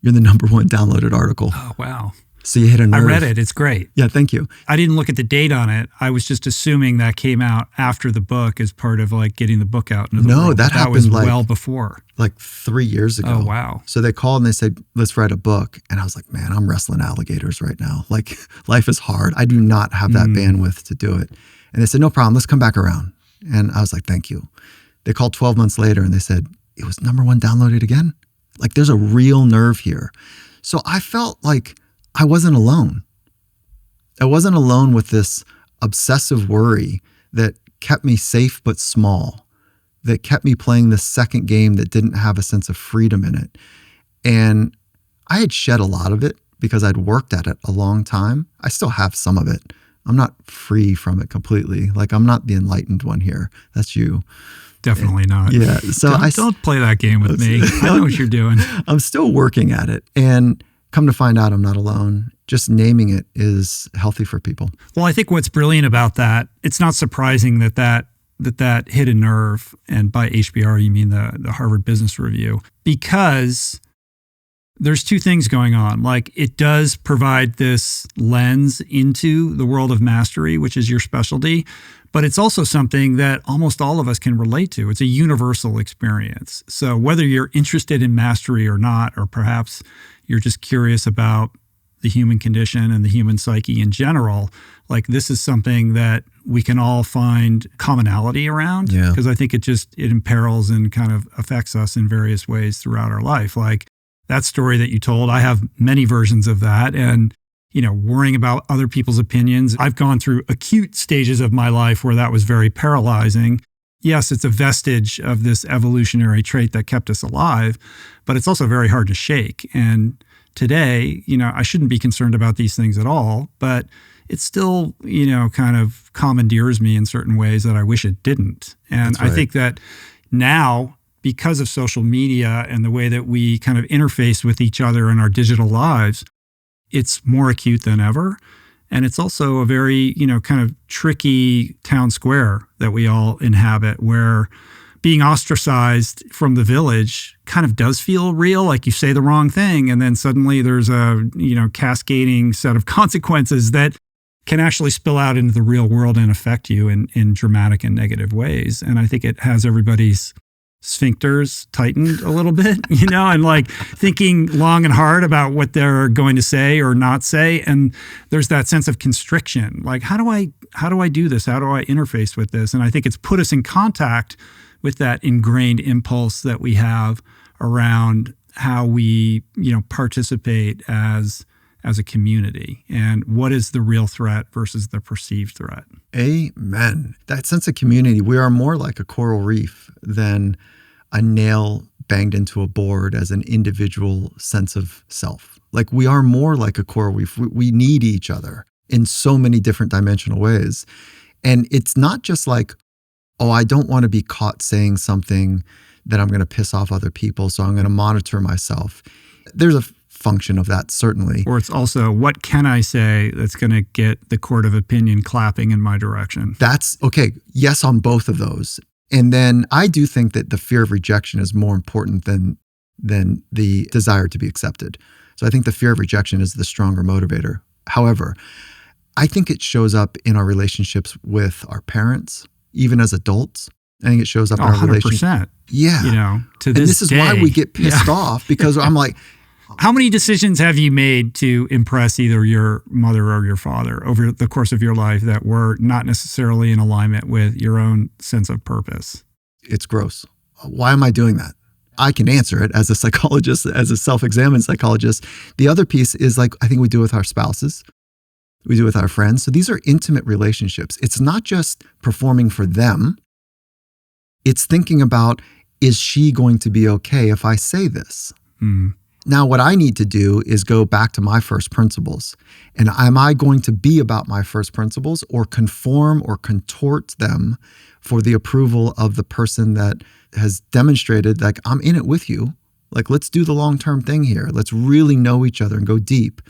you're the number one downloaded article. Oh, wow. So you hit a nerve. I read it. It's great. Yeah, thank you. I didn't look at the date on it. I was just assuming that came out after the book as part of like getting the book out into the world. That happened was well before. Like 3 years ago. Oh, wow. So they called and they said, let's write a book. And I was like, man, I'm wrestling alligators right now. Like life is hard. I do not have that bandwidth to do it. And they said, no problem. Let's come back around. And I was like, thank you. They called 12 months later and they said, it was number one downloaded again. Like there's a real nerve here. So I felt like I wasn't alone. I wasn't alone with this obsessive worry that kept me safe but small, that kept me playing the second game that didn't have a sense of freedom in it. And I had shed a lot of it because I'd worked at it a long time. I still have some of it. I'm not free from it completely. Like I'm not the enlightened one here. That's you. Definitely not. Yeah. So don't play that game with me. I know what you're doing. I'm still working at it. And come to find out I'm not alone. Just naming it is healthy for people. Well, I think what's brilliant about that, it's not surprising that hit a nerve. And by HBR, you mean the Harvard Business Review, because there's two things going on. Like it does provide this lens into the world of mastery, which is your specialty, but it's also something that almost all of us can relate to. It's a universal experience. So whether you're interested in mastery or not, or perhaps you're just curious about the human condition and the human psyche in general, like this is something that we can all find commonality around. Yeah. Because I think it imperils and kind of affects us in various ways throughout our life. Like that story that you told, I have many versions of that. And, worrying about other people's opinions. I've gone through acute stages of my life where that was very paralyzing. Yes, it's a vestige of this evolutionary trait that kept us alive, but it's also very hard to shake. And today, I shouldn't be concerned about these things at all, but it still, kind of commandeers me in certain ways that I wish it didn't. And I think that now, because of social media and the way that we kind of interface with each other in our digital lives, it's more acute than ever. And it's also a very, kind of tricky town square that we all inhabit, where being ostracized from the village kind of does feel real. Like you say the wrong thing, and then suddenly there's a, cascading set of consequences that can actually spill out into the real world and affect you in dramatic and negative ways. And I think it has everybody's sphincters tightened a little bit, and like thinking long and hard about what they're going to say or not say. And there's that sense of constriction. Like, how do I do this? How do I interface with this? And I think it's put us in contact with that ingrained impulse that we have around how we, participate as a community, and what is the real threat versus the perceived threat. Amen. That sense of community, we are more like a coral reef than a nail banged into a board as an individual sense of self. Like, we are more like a coral reef. We need each other in so many different dimensional ways. And it's not just like, oh, I don't want to be caught saying something that I'm going to piss off other people, so I'm going to monitor myself. There's a function of that, certainly. Or it's also, what can I say that's going to get the court of opinion clapping in my direction? That's okay. Yes, on both of those. And then I do think that the fear of rejection is more important than the desire to be accepted. So I think the fear of rejection is the stronger motivator. However, I think it shows up in our relationships with our parents, even as adults. I think it shows up in our relationship. Yeah. To this is why we get pissed off, because I'm like, how many decisions have you made to impress either your mother or your father over the course of your life that were not necessarily in alignment with your own sense of purpose? It's gross. Why am I doing that? I can answer it as a psychologist, as a self-examined psychologist. The other piece is, like, I think we do with our spouses. We do with our friends. So these are intimate relationships. It's not just performing for them. It's thinking about, is she going to be okay if I say this? Now, what I need to do is go back to my first principles. And am I going to be about my first principles, or conform or contort them for the approval of the person that has demonstrated, like, I'm in it with you. Like, let's do the long-term thing here. Let's really know each other and go deep.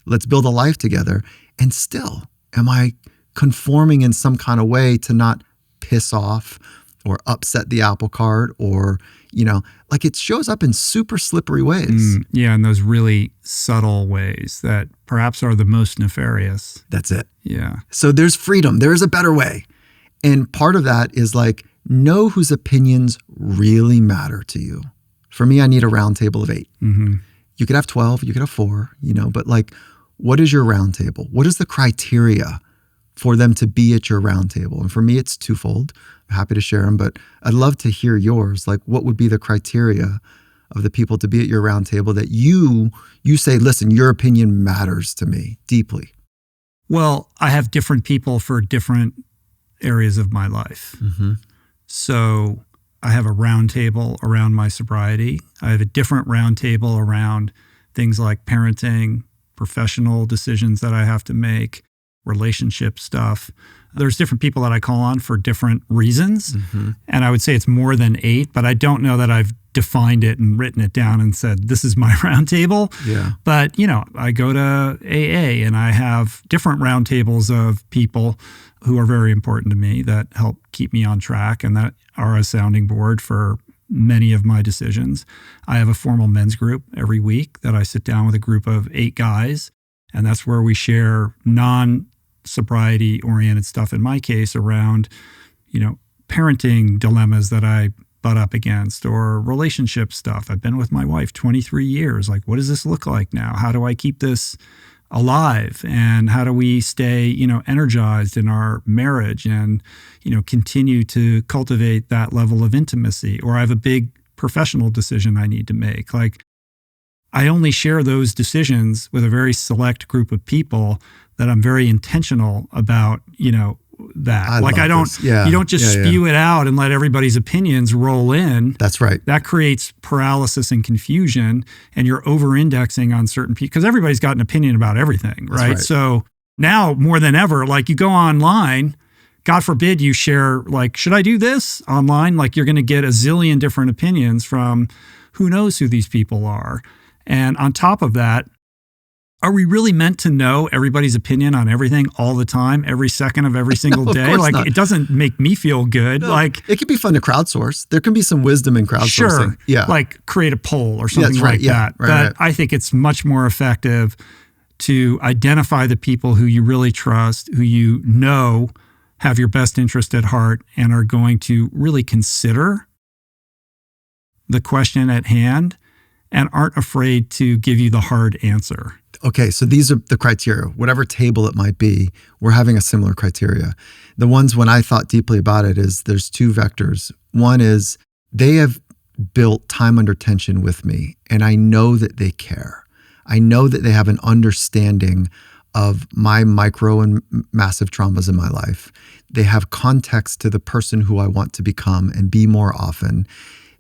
Let's build a life together. And still, am I conforming in some kind of way to not piss off or upset the apple cart, or, like, it shows up in super slippery ways. In those really subtle ways that perhaps are the most nefarious. That's it. Yeah. So there's freedom. There is a better way. And part of that is, like, know whose opinions really matter to you. For me, I need a round table of 8. Mm-hmm. You could have 12, you could have 4, but, like, what is your round table? What is the criteria for them to be at your round table? And for me, it's twofold. I'm happy to share them, but I'd love to hear yours. Like, what would be the criteria of the people to be at your round table that you say, listen, your opinion matters to me deeply? Well, I have different people for different areas of my life. Mm-hmm. So I have a round table around my sobriety. I have a different round table around things like parenting, professional decisions that I have to make, relationship stuff. There's different people that I call on for different reasons. Mm-hmm. And I would say it's more than 8, but I don't know that I've defined it and written it down and said, this is my round table. Yeah. But, I go to AA and I have different round tables of people who are very important to me that help keep me on track and that are a sounding board for many of my decisions. I have a formal men's group every week that I sit down with a group of 8 guys, and that's where we share non-sobriety oriented stuff, in my case, around, parenting dilemmas that I butt up against, or relationship stuff. I've been with my wife 23 years. Like, what does this look like now? How do I keep this alive? And how do we stay, energized in our marriage and, continue to cultivate that level of intimacy? Or I have a big professional decision I need to make. Like, I only share those decisions with a very select group of people that I'm very intentional about, that. You don't just spew it out and let everybody's opinions roll in. That's right. That creates paralysis and confusion, and you're over-indexing on certain people because everybody's got an opinion about everything, right? That's right. So now more than ever, like, you go online, God forbid you share, like, should I do this online? Like, you're going to get a zillion different opinions from who knows who these people are. And on top of that, are we really meant to know everybody's opinion on everything all the time, every second of every single day? Like, not. It doesn't make me feel good. No, like, it can be fun to crowdsource. There can be some wisdom in crowdsourcing. Sure. Yeah. Like create a poll or something like that. But I think it's much more effective to identify the people who you really trust, who you know have your best interest at heart and are going to really consider the question at hand and aren't afraid to give you the hard answer. Okay, so these are the criteria. Whatever table it might be, we're having a similar criteria. The ones when I thought deeply about it is there's two vectors. One is they have built time under tension with me, and I know that they care. I know that they have an understanding of my micro and massive traumas in my life. They have context to the person who I want to become and be more often.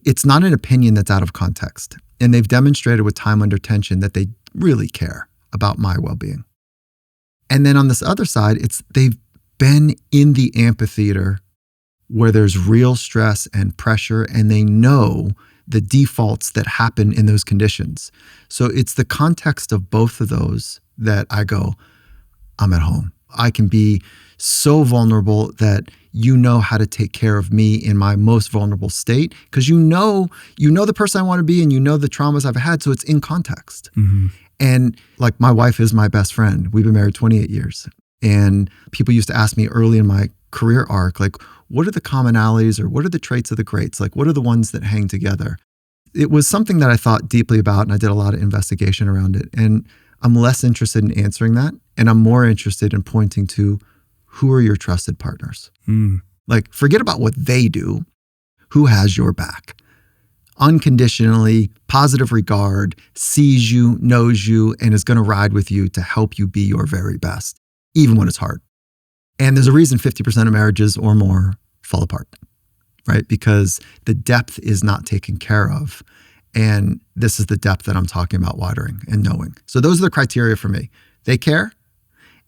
It's not an opinion that's out of context. And they've demonstrated with time under tension that they really care about my well-being. And then on this other side, they've been in the amphitheater where there's real stress and pressure, and they know the defaults that happen in those conditions. So it's the context of both of those that I go, I'm at home. I can be so vulnerable that you know how to take care of me in my most vulnerable state because you know the person I want to be and you know the traumas I've had, so it's in context. Mm-hmm. And like my wife is my best friend. We've been married 28 years. And people used to ask me early in my career arc, like, what are the commonalities or what are the traits of the greats? Like, what are the ones that hang together? It was something that I thought deeply about, and I did a lot of investigation around it. And I'm less interested in answering that. And I'm more interested in pointing to who are your trusted partners? Like, forget about what they do. Who has your back? Unconditionally, positive regard, sees you, knows you, and is going to ride with you to help you be your very best, even when it's hard. And there's a reason 50% of marriages or more fall apart, right? Because the depth is not taken care of. And this is the depth that I'm talking about watering and knowing. So those are the criteria for me. They care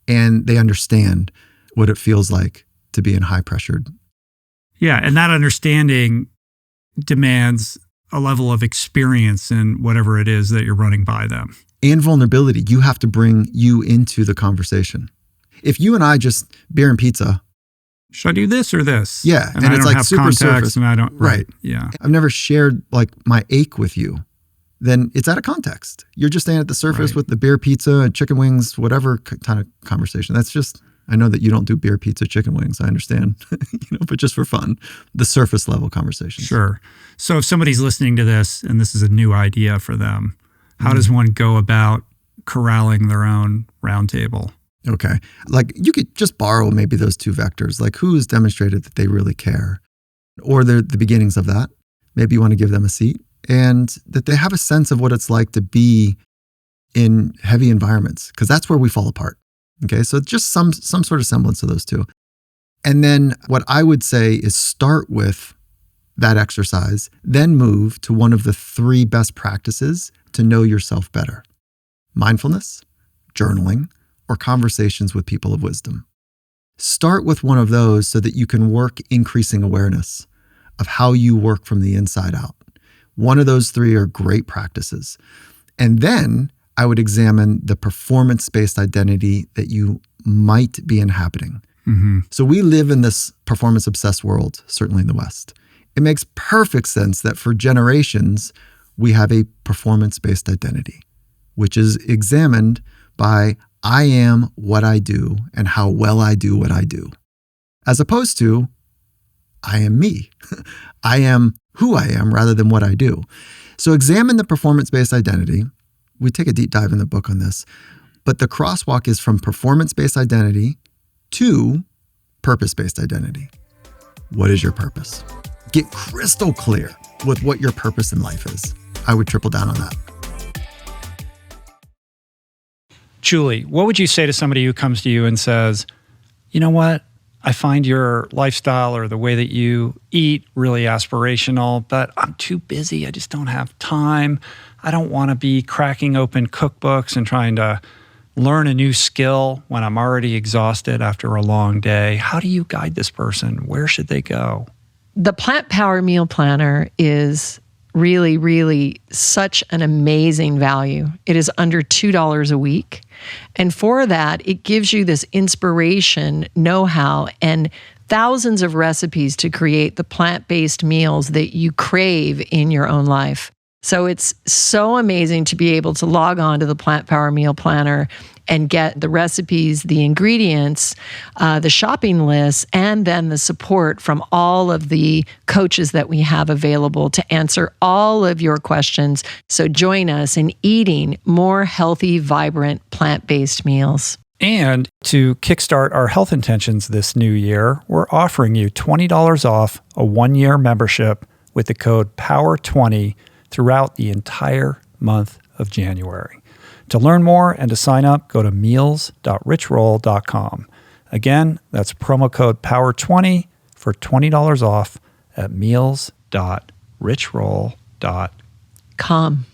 and they understand what it feels like to be in high pressured. Yeah. And that understanding demands a level of experience in whatever it is that you're running by them. And vulnerability. You have to bring you into the conversation. If you and I just beer and pizza. Should I do this or this? Yeah. And I it's don't like have super context surface. And I don't. Right. Yeah. I've never shared like my ache with you. Then it's out of context. You're just staying at the surface with the beer, pizza, and chicken wings, whatever kind of conversation. That's just, I know that you don't do beer, pizza, chicken wings. I understand, but just for fun, the surface level conversation. Sure. So if somebody's listening to this and this is a new idea for them, how does one go about corralling their own roundtable? Okay. Like you could just borrow maybe those two vectors, like who has demonstrated that they really care, or the beginnings of that. Maybe you want to give them a seat and that they have a sense of what it's like to be in heavy environments, because that's where we fall apart. Okay. So just some sort of semblance of those two. And then what I would say is start with that exercise, then move to one of the 3 best practices to know yourself better: mindfulness, journaling, or conversations with people of wisdom. Start with one of those so that you can work increasing awareness of how you work from the inside out. One of those 3 are great practices. And then I would examine the performance-based identity that you might be inhabiting. Mm-hmm. So we live in this performance-obsessed world, certainly in the West. It makes perfect sense that for generations, we have a performance-based identity, which is examined by I am what I do and how well I do what I do, as opposed to I am me. I am who I am rather than what I do. So examine the performance-based identity. We take a deep dive in the book on this, but the crosswalk is from performance-based identity to purpose-based identity. What is your purpose? Get crystal clear with what your purpose in life is. I would triple down on that. Julie, what would you say to somebody who comes to you and says, you know what? I find your lifestyle or the way that you eat really aspirational, but I'm too busy. I just don't have time. I don't want to be cracking open cookbooks and trying to learn a new skill when I'm already exhausted after a long day? How do you guide this person? Where should they go? The Plant Power Meal Planner is really, really such an amazing value. It is under $2 a week. And for that, it gives you this inspiration, know-how, and thousands of recipes to create the plant-based meals that you crave in your own life. So it's so amazing to be able to log on to the Plant Power Meal Planner and get the recipes, the ingredients, the shopping lists, and then the support from all of the coaches that we have available to answer all of your questions. So join us in eating more healthy, vibrant, plant-based meals. And to kickstart our health intentions this new year, we're offering you $20 off a 1-year membership with the code POWER20 throughout the entire month of January. To learn more and to sign up, go to meals.richroll.com. Again, that's promo code POWER20 for $20 off at meals.richroll.com.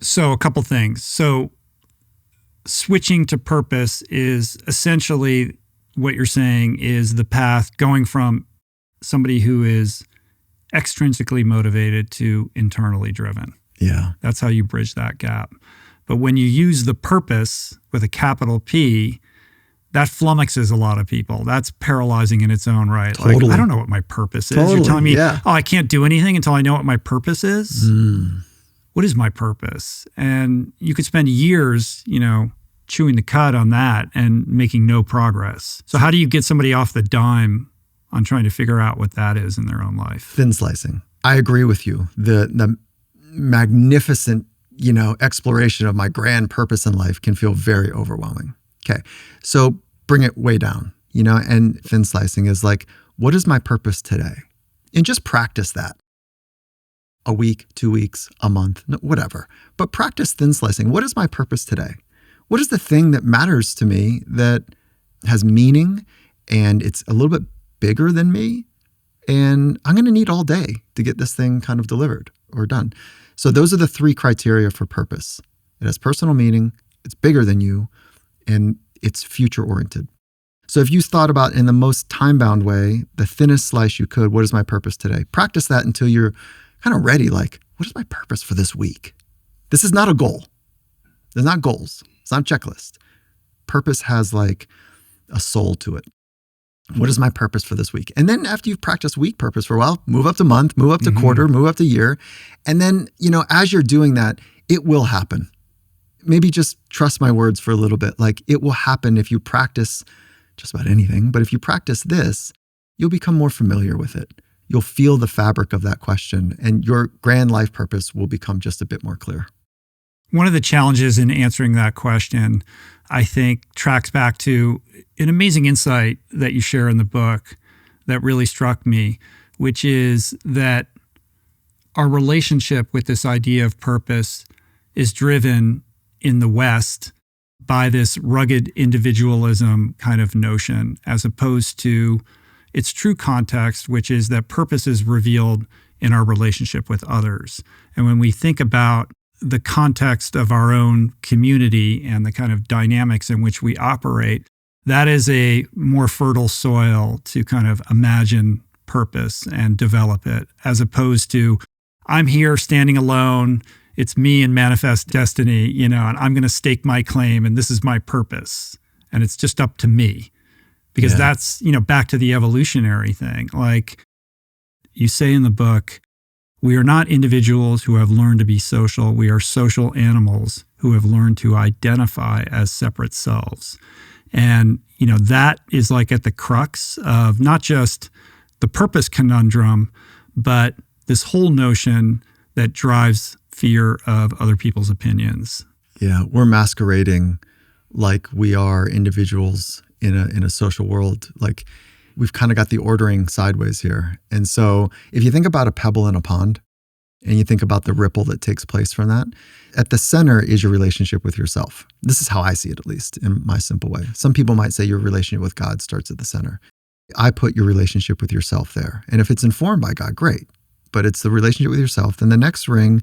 So a couple things. So switching to purpose is essentially what you're saying is the path going from somebody who is extrinsically motivated to internally driven. Yeah. That's how you bridge that gap. But when you use the purpose with a capital P, that flummoxes a lot of people. That's paralyzing in its own right. Totally. Like, I don't know what my purpose is. Totally, You're telling me, yeah. oh, I can't do anything until I know what my purpose is? What is my purpose? And you could spend years, chewing the cud on that and making no progress. So how do you get somebody off the dime on trying to figure out what that is in their own life? Thin slicing. I agree with you. The magnificent, exploration of my grand purpose in life can feel very overwhelming. Okay. So bring it way down, and thin slicing is like, what is my purpose today? And just practice that. A week, 2 weeks, a month, whatever. But practice thin slicing. What is my purpose today? What is the thing that matters to me that has meaning and it's a little bit bigger than me? And I'm going to need all day to get this thing kind of delivered or done. So those are the 3 criteria for purpose. It has personal meaning, it's bigger than you, and it's future oriented. So if you thought about in the most time-bound way, the thinnest slice you could, what is my purpose today? Practice that until you're kind of ready, like, what is my purpose for this week? This is not a goal. There's not goals. It's not a checklist. Purpose has like a soul to it. What is my purpose for this week? And then after you've practiced week purpose for a while, move up to month, move up to quarter, move up to year. And then, as you're doing that, it will happen. Maybe just trust my words for a little bit. Like, it will happen if you practice just about anything. But if you practice this, you'll become more familiar with it. You'll feel the fabric of that question, and your grand life purpose will become just a bit more clear. One of the challenges in answering that question, I think, tracks back to an amazing insight that you share in the book that really struck me, which is that our relationship with this idea of purpose is driven in the West by this rugged individualism kind of notion, as opposed to its true context, which is that purpose is revealed in our relationship with others. And when we think about the context of our own community and the kind of dynamics in which we operate, that is a more fertile soil to kind of imagine purpose and develop it, as opposed to, I'm here standing alone, it's me and manifest destiny, and I'm going to stake my claim and this is my purpose. And it's just up to me. Because that's, back to the evolutionary thing. Like you say in the book, we are not individuals who have learned to be social. We are social animals who have learned to identify as separate selves. And, that is like at the crux of not just the purpose conundrum, but this whole notion that drives fear of other people's opinions. Yeah, we're masquerading like we are individuals in a social world. Like, we've kind of got the ordering sideways here. And so if you think about a pebble in a pond and you think about the ripple that takes place from that, at the center is your relationship with yourself. This is how I see it, at least in my simple way. Some people might say your relationship with God starts at the center. I put your relationship with yourself there. And if it's informed by God, great. But it's the relationship with yourself. Then the next ring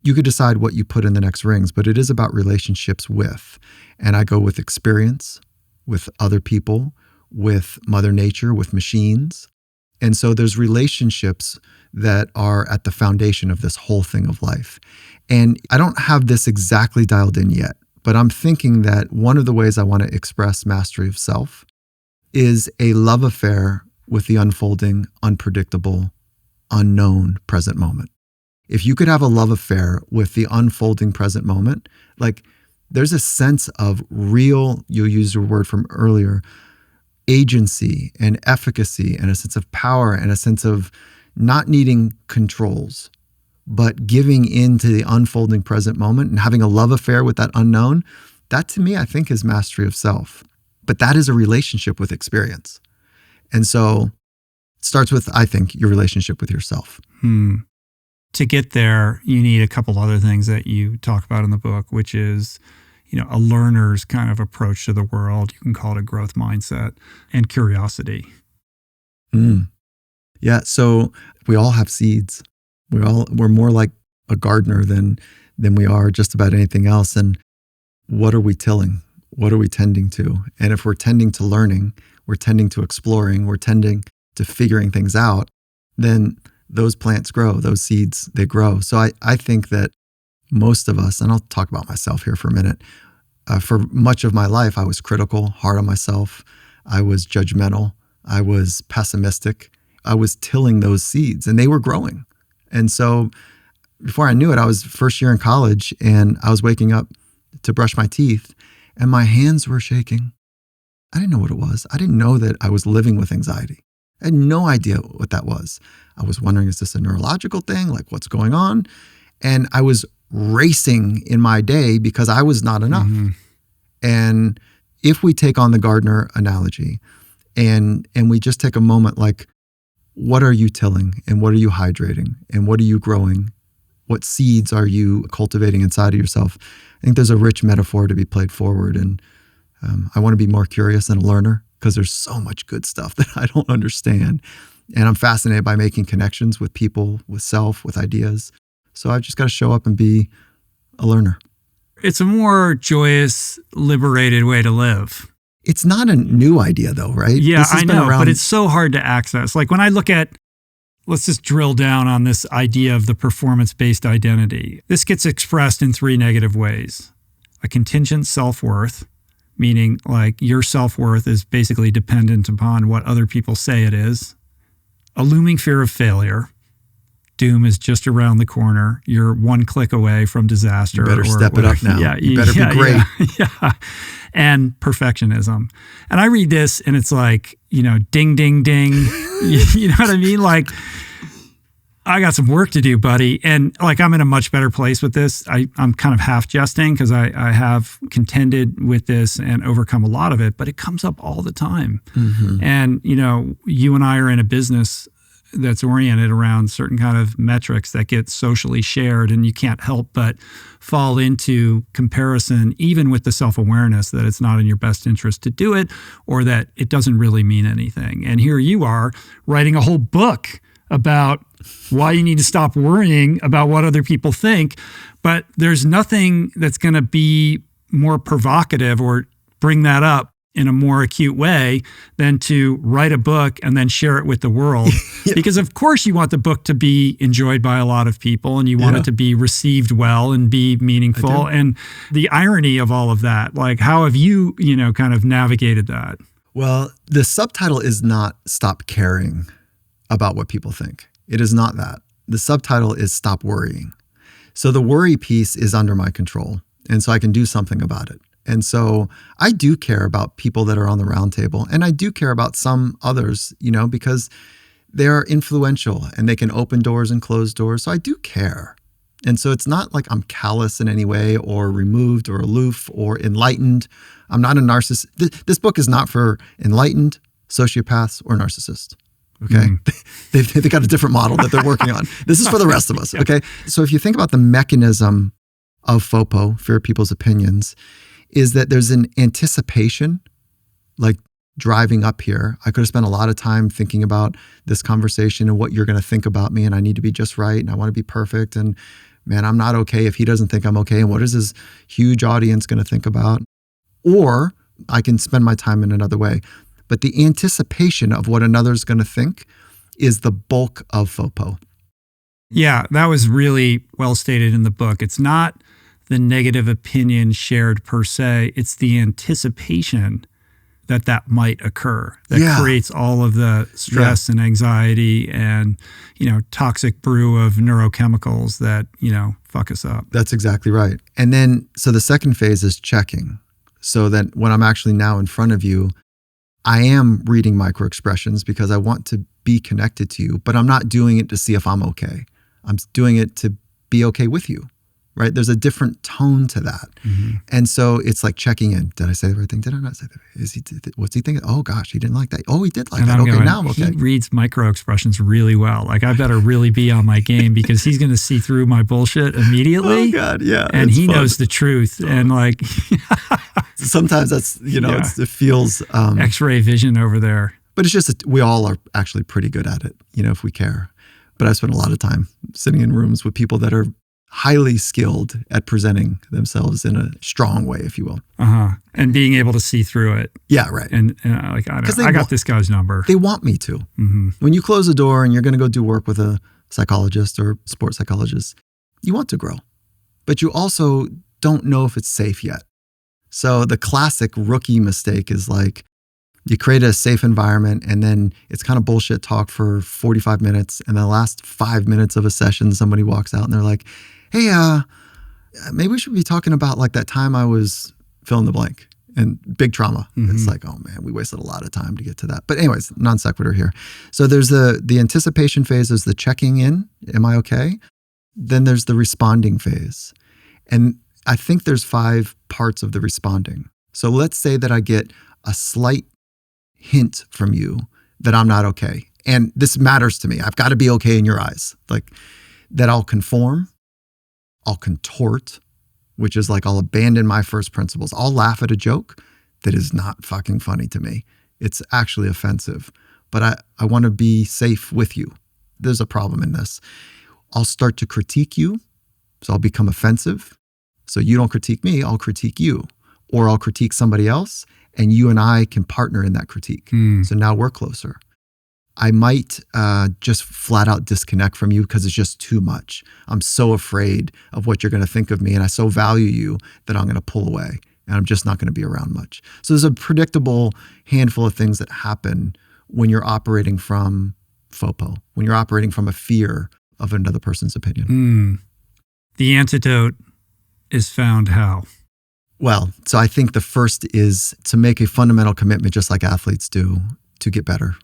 you could decide what you put in the next rings, but it is about relationships with. And I go with experience, with other people, with Mother Nature, with machines. And so there's relationships that are at the foundation of this whole thing of life. And I don't have this exactly dialed in yet, but I'm thinking that one of the ways I want to express mastery of self is a love affair with the unfolding, unpredictable, unknown present moment. If you could have a love affair with the unfolding present moment, like there's a sense of real, you used your word from earlier, agency and efficacy and a sense of power and a sense of not needing controls, but giving into the unfolding present moment and having a love affair with that unknown. That to me, I think is mastery of self. But that is a relationship with experience. And so it starts with, I think, your relationship with yourself. To get there, you need a couple other things that you talk about in the book, which is, a learner's kind of approach to the world. You can call it a growth mindset, and curiosity. Yeah. So we all have seeds. We're more like a gardener than we are just about anything else. And what are we tilling? What are we tending to? And if we're tending to learning, we're tending to exploring, we're tending to figuring things out, then those plants grow, those seeds, they grow. So I think that most of us, and I'll talk about myself here for a minute, for much of my life, I was critical, hard on myself. I was judgmental. I was pessimistic. I was tilling those seeds and they were growing. And so before I knew it, I was first year in college and I was waking up to brush my teeth and my hands were shaking. I didn't know what it was. I didn't know that I was living with anxiety. I had no idea what that was. I was wondering, is this a neurological thing? Like, what's going on? And I was racing in my day because I was not enough. And if we take on the gardener analogy and we just take a moment, like, what are you tilling and what are you hydrating and what are you growing? What seeds are you cultivating inside of yourself? I think there's a rich metaphor to be played forward. And I want to be more curious and a learner because there's so much good stuff that I don't understand. And I'm fascinated by making connections with people, with self, with ideas. So I've just got to show up and be a learner. It's a more joyous, liberated way to live. It's not a new idea though, right? Yeah, I know, but it's so hard to access. Like when I look at, let's just drill down on this idea of the performance-based identity. This gets expressed in three negative ways. A contingent self-worth, meaning like your self-worth is basically dependent upon what other people say it is. A looming fear of failure. Doom is just around the corner. You're one click away from disaster. You better step it up now. Yeah, you better be great. Yeah. And perfectionism. And I read this and it's like, ding, ding, ding. You know what I mean? Like, I got some work to do, buddy. And like, I'm in a much better place with this. I'm kind of half jesting because I have contended with this and overcome a lot of it, but it comes up all the time. And, you and I are in a business that's oriented around certain kind of metrics that get socially shared, and you can't help but fall into comparison, even with the self-awareness that it's not in your best interest to do it or that it doesn't really mean anything. And here you are writing a whole book about why you need to stop worrying about what other people think, but there's nothing that's going to be more provocative or bring that up in a more acute way than to write a book and then share it with the world. Because of course you want the book to be enjoyed by a lot of people and you want it to be received well and be meaningful. And the irony of all of that, like how have you, kind of navigated that? Well, the subtitle is not stop caring about what people think. It is not that. The subtitle is stop worrying. So the worry piece is under my control. And so I can do something about it. And so I do care about people that are on the round table. And I do care about some others, because they're influential and they can open doors and close doors. So I do care. And so it's not like I'm callous in any way or removed or aloof or enlightened. I'm not a narcissist. This book is not for enlightened, sociopaths, or narcissists. Okay. They've got a different model that they're working on. This is for the rest of us. Okay. So if you think about the mechanism of FOPO, fear of people's opinions, is that there's an anticipation, like driving up here. I could have spent a lot of time thinking about this conversation and what you're going to think about me, and I need to be just right, and I want to be perfect, and man, I'm not okay if he doesn't think I'm okay. And what is this huge audience going to think about? Or I can spend my time in another way. But the anticipation of what another's going to think is the bulk of FOPO. Yeah, that was really well stated in the book. It's not the negative opinion shared per se. It's the anticipation that might occur that creates all of the stress and anxiety and, toxic brew of neurochemicals that, fuck us up. That's exactly right. And then, so the second phase is checking. So that when I'm actually now in front of you, I am reading micro expressions because I want to be connected to you, but I'm not doing it to see if I'm okay. I'm doing it to be okay with you, right? There's a different tone to that. Mm-hmm. And so it's like checking in. Did I say the right thing? Did I not say that? What's he thinking? Oh gosh, he didn't like that. Oh, he did like that. Okay, now I'm okay. He reads micro expressions really well. Like I better really be on my game because he's going to see through my bullshit immediately. Oh God, yeah. And he knows the truth. And like, sometimes that's, it feels X-ray vision over there. But it's just, we all are actually pretty good at it, if we care. But I spent a lot of time sitting in rooms with people that are highly skilled at presenting themselves in a strong way, if you will. And being able to see through it. Yeah, right. And I got this guy's number. They want me to. Mm-hmm. When you close a door and you're going to go do work with a psychologist or sports psychologist, you want to grow. But you also don't know if it's safe yet. So the classic rookie mistake is like, you create a safe environment and then it's kind of bullshit talk for 45 minutes. And the last 5 minutes of a session, somebody walks out and they're like, hey, maybe we should be talking about like that time I was fill in the blank and big trauma. Mm-hmm. It's like, oh man, we wasted a lot of time to get to that. But anyways, non sequitur here. So there's the anticipation phase is the checking in. Am I okay? Then there's the responding phase. And I think there's 5 parts of the responding. So let's say that I get a slight hint from you that I'm not okay. And this matters to me. I've got to be okay in your eyes. Like that I'll conform, I'll contort, which is like I'll abandon my first principles. I'll laugh at a joke that is not fucking funny to me. It's actually offensive, but I want to be safe with you. There's a problem in this. I'll start to critique you. So I'll become offensive. So you don't critique me, I'll critique you. Or I'll critique somebody else and you and I can partner in that critique. So now we're closer. I might just flat out disconnect from you because it's just too much. I'm so afraid of what you're going to think of me and I so value you that I'm going to pull away and I'm just not going to be around much. So there's a predictable handful of things that happen when you're operating from FOPO, when you're operating from a fear of another person's opinion. The antidote is found how? Well, so I think the first is to make a fundamental commitment, just like athletes do, to get better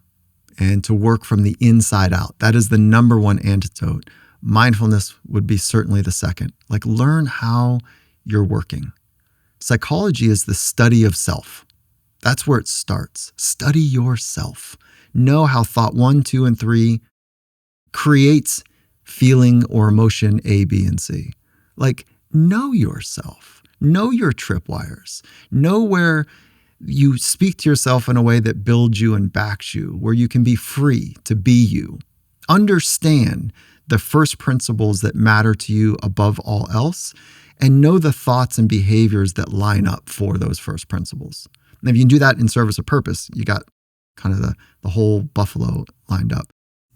and to work from the inside out. That is the number one antidote. Mindfulness would be certainly the second. Like learn how you're working. Psychology is the study of self. That's where it starts. Study yourself. Know how thought 1, 2, and 3 creates feeling or emotion A, B, and C. Like know yourself. Know your tripwires. Know where you speak to yourself in a way that builds you and backs you, where you can be free to be you. Understand the first principles that matter to you above all else, and know the thoughts and behaviors that line up for those first principles. And if you can do that in service of purpose, you got kind of the whole buffalo lined up.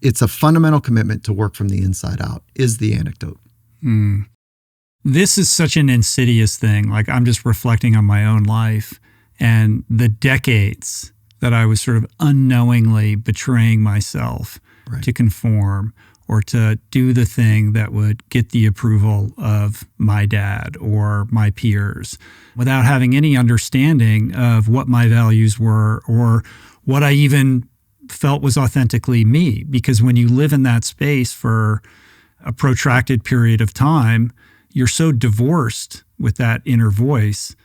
It's a fundamental commitment to work from the inside out is the antidote. This is such an insidious thing. Like I'm just reflecting on my own life and the decades that I was sort of unknowingly betraying myself to conform or to do the thing that would get the approval of my dad or my peers without having any understanding of what my values were or what I even felt was authentically me. Because when you live in that space for a protracted period of time, you're so divorced with that inner voice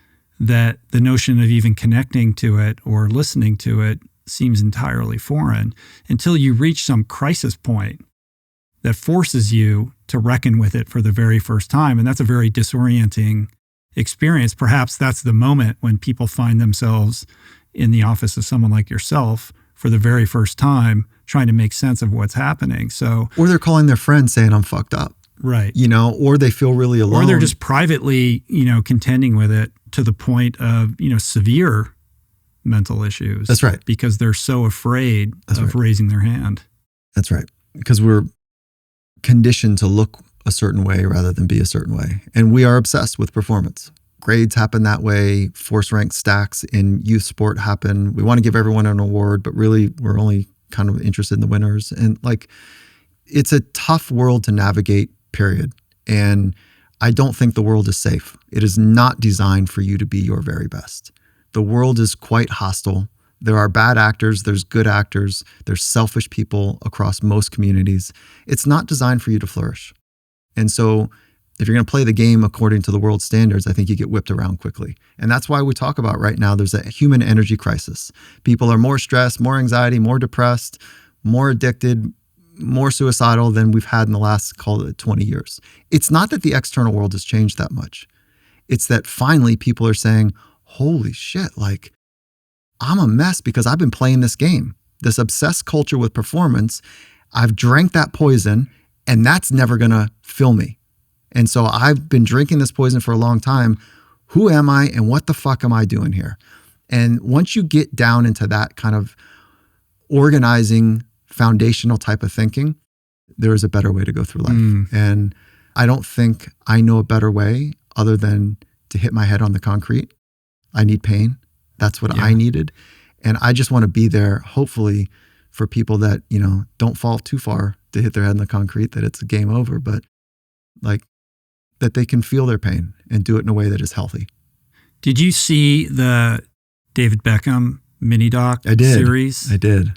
that the notion of even connecting to it or listening to it seems entirely foreign until you reach some crisis point that forces you to reckon with it for the very first time. And that's a very disorienting experience. Perhaps that's the moment when people find themselves in the office of someone like yourself for the very first time, trying to make sense of what's happening. So, or they're calling their friend saying, I'm fucked up. Right. Or they feel really alone. Or they're just privately, contending with it to the point of, severe mental issues. That's right. Because they're so afraid of raising their hand. That's right. Because we're conditioned to look a certain way rather than be a certain way. And we are obsessed with performance. Grades happen that way. Force rank stacks in youth sport happen. We want to give everyone an award, but really we're only kind of interested in the winners. And it's a tough world to navigate, period. And I don't think the world is safe. It is not designed for you to be your very best. The world is quite hostile. There are bad actors, there's good actors, there's selfish people across most communities. It's not designed for you to flourish. And so if you're going to play the game according to the world standards, I think you get whipped around quickly. And that's why we talk about right now, there's a human energy crisis. People are more stressed, more anxiety, more depressed, more addicted, more suicidal than we've had in the last, call it 20 years. It's not that the external world has changed that much. It's that finally people are saying, holy shit, I'm a mess because I've been playing this game, this obsessed culture with performance. I've drank that poison and that's never going to fill me. And so I've been drinking this poison for a long time. Who am I and what the fuck am I doing here? And once you get down into that kind of organizing, foundational type of thinking, there is a better way to go through life. And I don't think I know a better way other than to hit my head on the concrete. I need pain. That's what I needed. And I just want to be there, hopefully, for people that, don't fall too far to hit their head in the concrete, that it's a game over, but that they can feel their pain and do it in a way that is healthy. Did you see the David Beckham mini doc series? I did.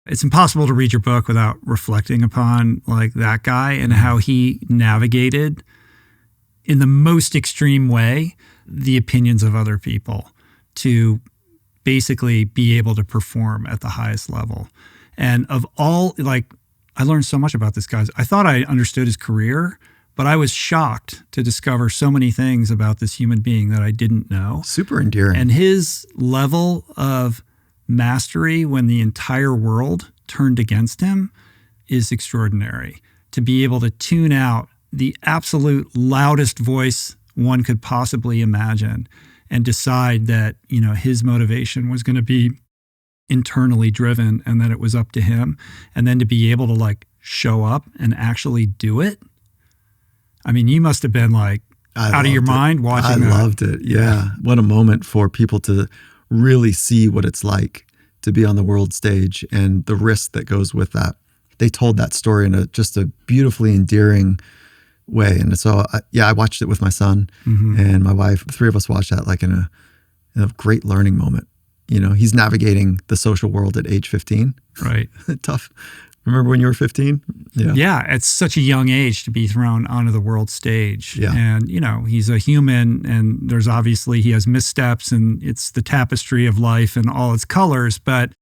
It's impossible to read your book without reflecting upon that guy and how he navigated in the most extreme way the opinions of other people to basically be able to perform at the highest level. And of all, I learned so much about this guy. I thought I understood his career, but I was shocked to discover so many things about this human being that I didn't know. Super endearing. And his level of mastery when the entire world turned against him is extraordinary. To be able to tune out the absolute loudest voice one could possibly imagine and decide that, his motivation was going to be internally driven and that it was up to him. And then to be able to show up and actually do it. I mean, you must have been out of your mind watching that. I loved it. Yeah. What a moment for people to really see what it's like to be on the world stage and the risk that goes with that. They told that story in just a beautifully endearing way. And so, I watched it with my son and my wife. The three of us watched that in a great learning moment. He's navigating the social world at age 15. Right. Tough. Remember when you were 15? Yeah. Yeah. It's such a young age to be thrown onto the world stage. Yeah. And, he's a human and he has missteps and it's the tapestry of life and all its colors. But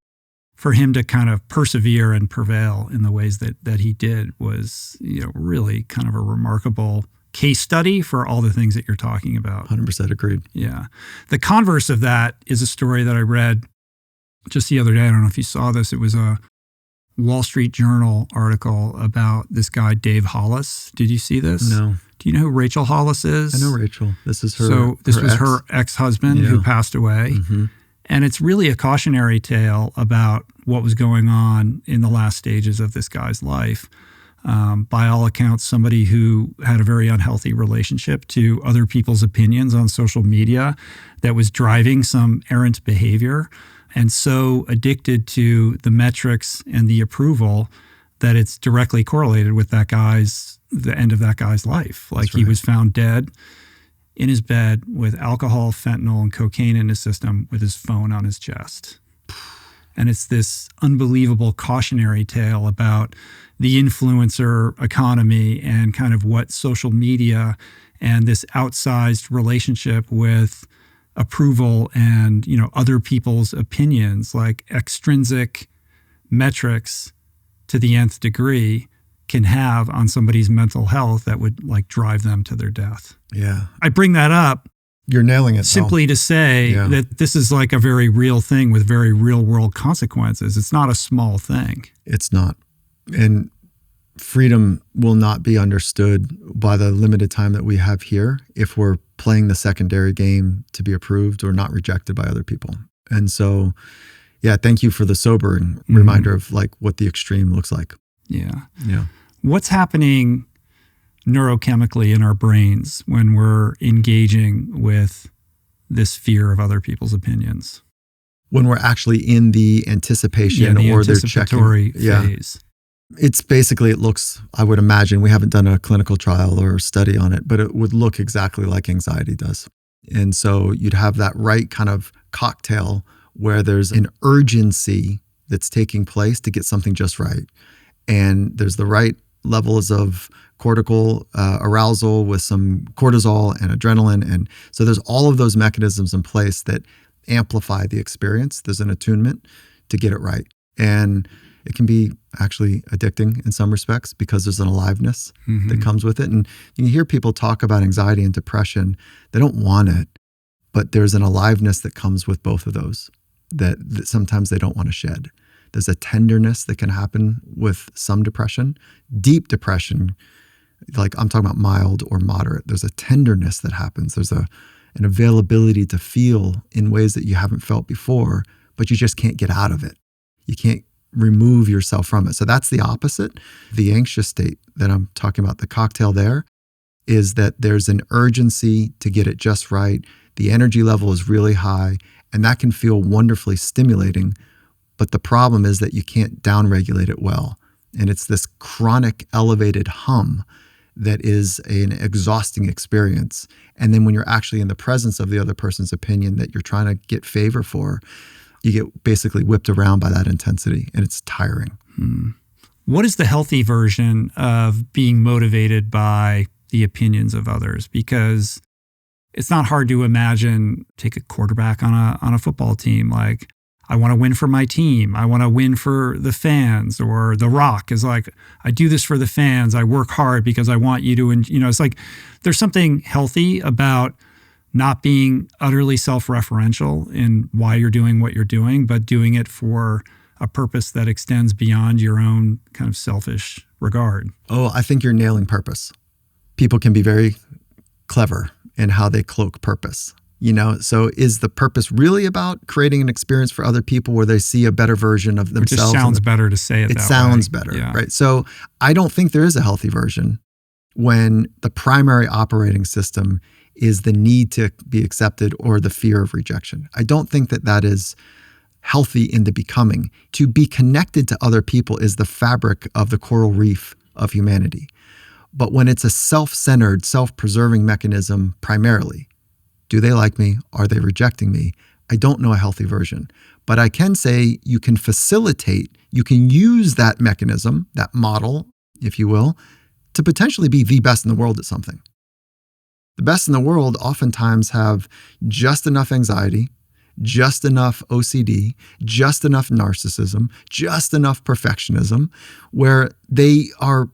for him to kind of persevere and prevail in the ways that he did was, really kind of a remarkable case study for all the things that you're talking about. 100% agreed. Yeah. The converse of that is a story that I read just the other day. I don't know if you saw this. It was a Wall Street Journal article about this guy, Dave Hollis. Did you see this? No. Do you know who Rachel Hollis is? I know Rachel. This is her. So this was ex. her ex-husband who passed away. And it's really a cautionary tale about what was going on in the last stages of this guy's life. By all accounts, somebody who had a very unhealthy relationship to other people's opinions on social media that was driving some errant behavior, and so addicted to the metrics and the approval that it's directly correlated with the end of that guy's life. He was found dead in his bed with alcohol, fentanyl, and cocaine in his system with his phone on his chest. And it's this unbelievable cautionary tale about the influencer economy and kind of what social media and this outsized relationship with approval and, other people's opinions, extrinsic metrics to the nth degree, can have on somebody's mental health that would drive them to their death. Yeah. I bring that up. You're nailing it. Simply to say that this is a very real thing with very real world consequences. It's not a small thing. It's not. And freedom will not be understood by the limited time that we have here if we're playing the secondary game to be approved or not rejected by other people. And so, yeah, thank you for the sobering reminder of like what the extreme looks like. Yeah. Yeah. What's happening neurochemically in our brains when we're engaging with this fear of other people's opinions? When we're actually in the anticipation the or they're anticipatory checking. Yeah. phase. It's basically, it looks, I would imagine, we haven't done a clinical trial or study on it, but it would look exactly like anxiety does. And so you'd have that right kind of cocktail where there's an urgency that's taking place to get something just right. And there's the right levels of cortical arousal with some cortisol and adrenaline. And so there's all of those mechanisms in place that amplify the experience. There's an attunement to get it right. And it can be actually addicting in some respects because there's an aliveness that comes with it. And you hear people talk about anxiety and depression. They don't want it, but there's an aliveness that comes with both of those that sometimes they don't want to shed. There's a tenderness that can happen with some depression. Deep depression, like I'm talking about mild or moderate, there's a tenderness that happens. There's an availability to feel in ways that you haven't felt before, but you just can't get out of it. You can't remove yourself from it. So that's the opposite. The anxious state that I'm talking about, the cocktail there, is that there's an urgency to get it just right. The energy level is really high, and that can feel wonderfully stimulating. But the problem is that you can't downregulate it well. And it's this chronic elevated hum that is an exhausting experience. And then when you're actually in the presence of the other person's opinion that you're trying to get favor for, you get basically whipped around by that intensity, and it's tiring. What is the healthy version of being motivated by the opinions of others? Because it's not hard to imagine, take a quarterback on a football team, like, I want to win for my team. I want to win for the fans. Or The Rock is like, I do this for the fans. I work hard because I want you to, it's like there's something healthy about not being utterly self-referential in why you're doing what you're doing, but doing it for a purpose that extends beyond your own kind of selfish regard. Oh, I think you're nailing purpose. People can be very clever in how they cloak purpose. So is the purpose really about creating an experience for other people where they see a better version of themselves? It just sounds better to say it that way. It sounds better, right? So I don't think there is a healthy version when the primary operating system is the need to be accepted or the fear of rejection. I don't think that is healthy in the becoming. To be connected to other people is the fabric of the coral reef of humanity. But when it's a self-centered, self-preserving mechanism primarily, do they like me? Are they rejecting me? I don't know a healthy version. But I can say you can facilitate, you can use that mechanism, that model, if you will, to potentially be the best in the world at something. The best in the world oftentimes have just enough anxiety, just enough OCD, just enough narcissism, just enough perfectionism, where they are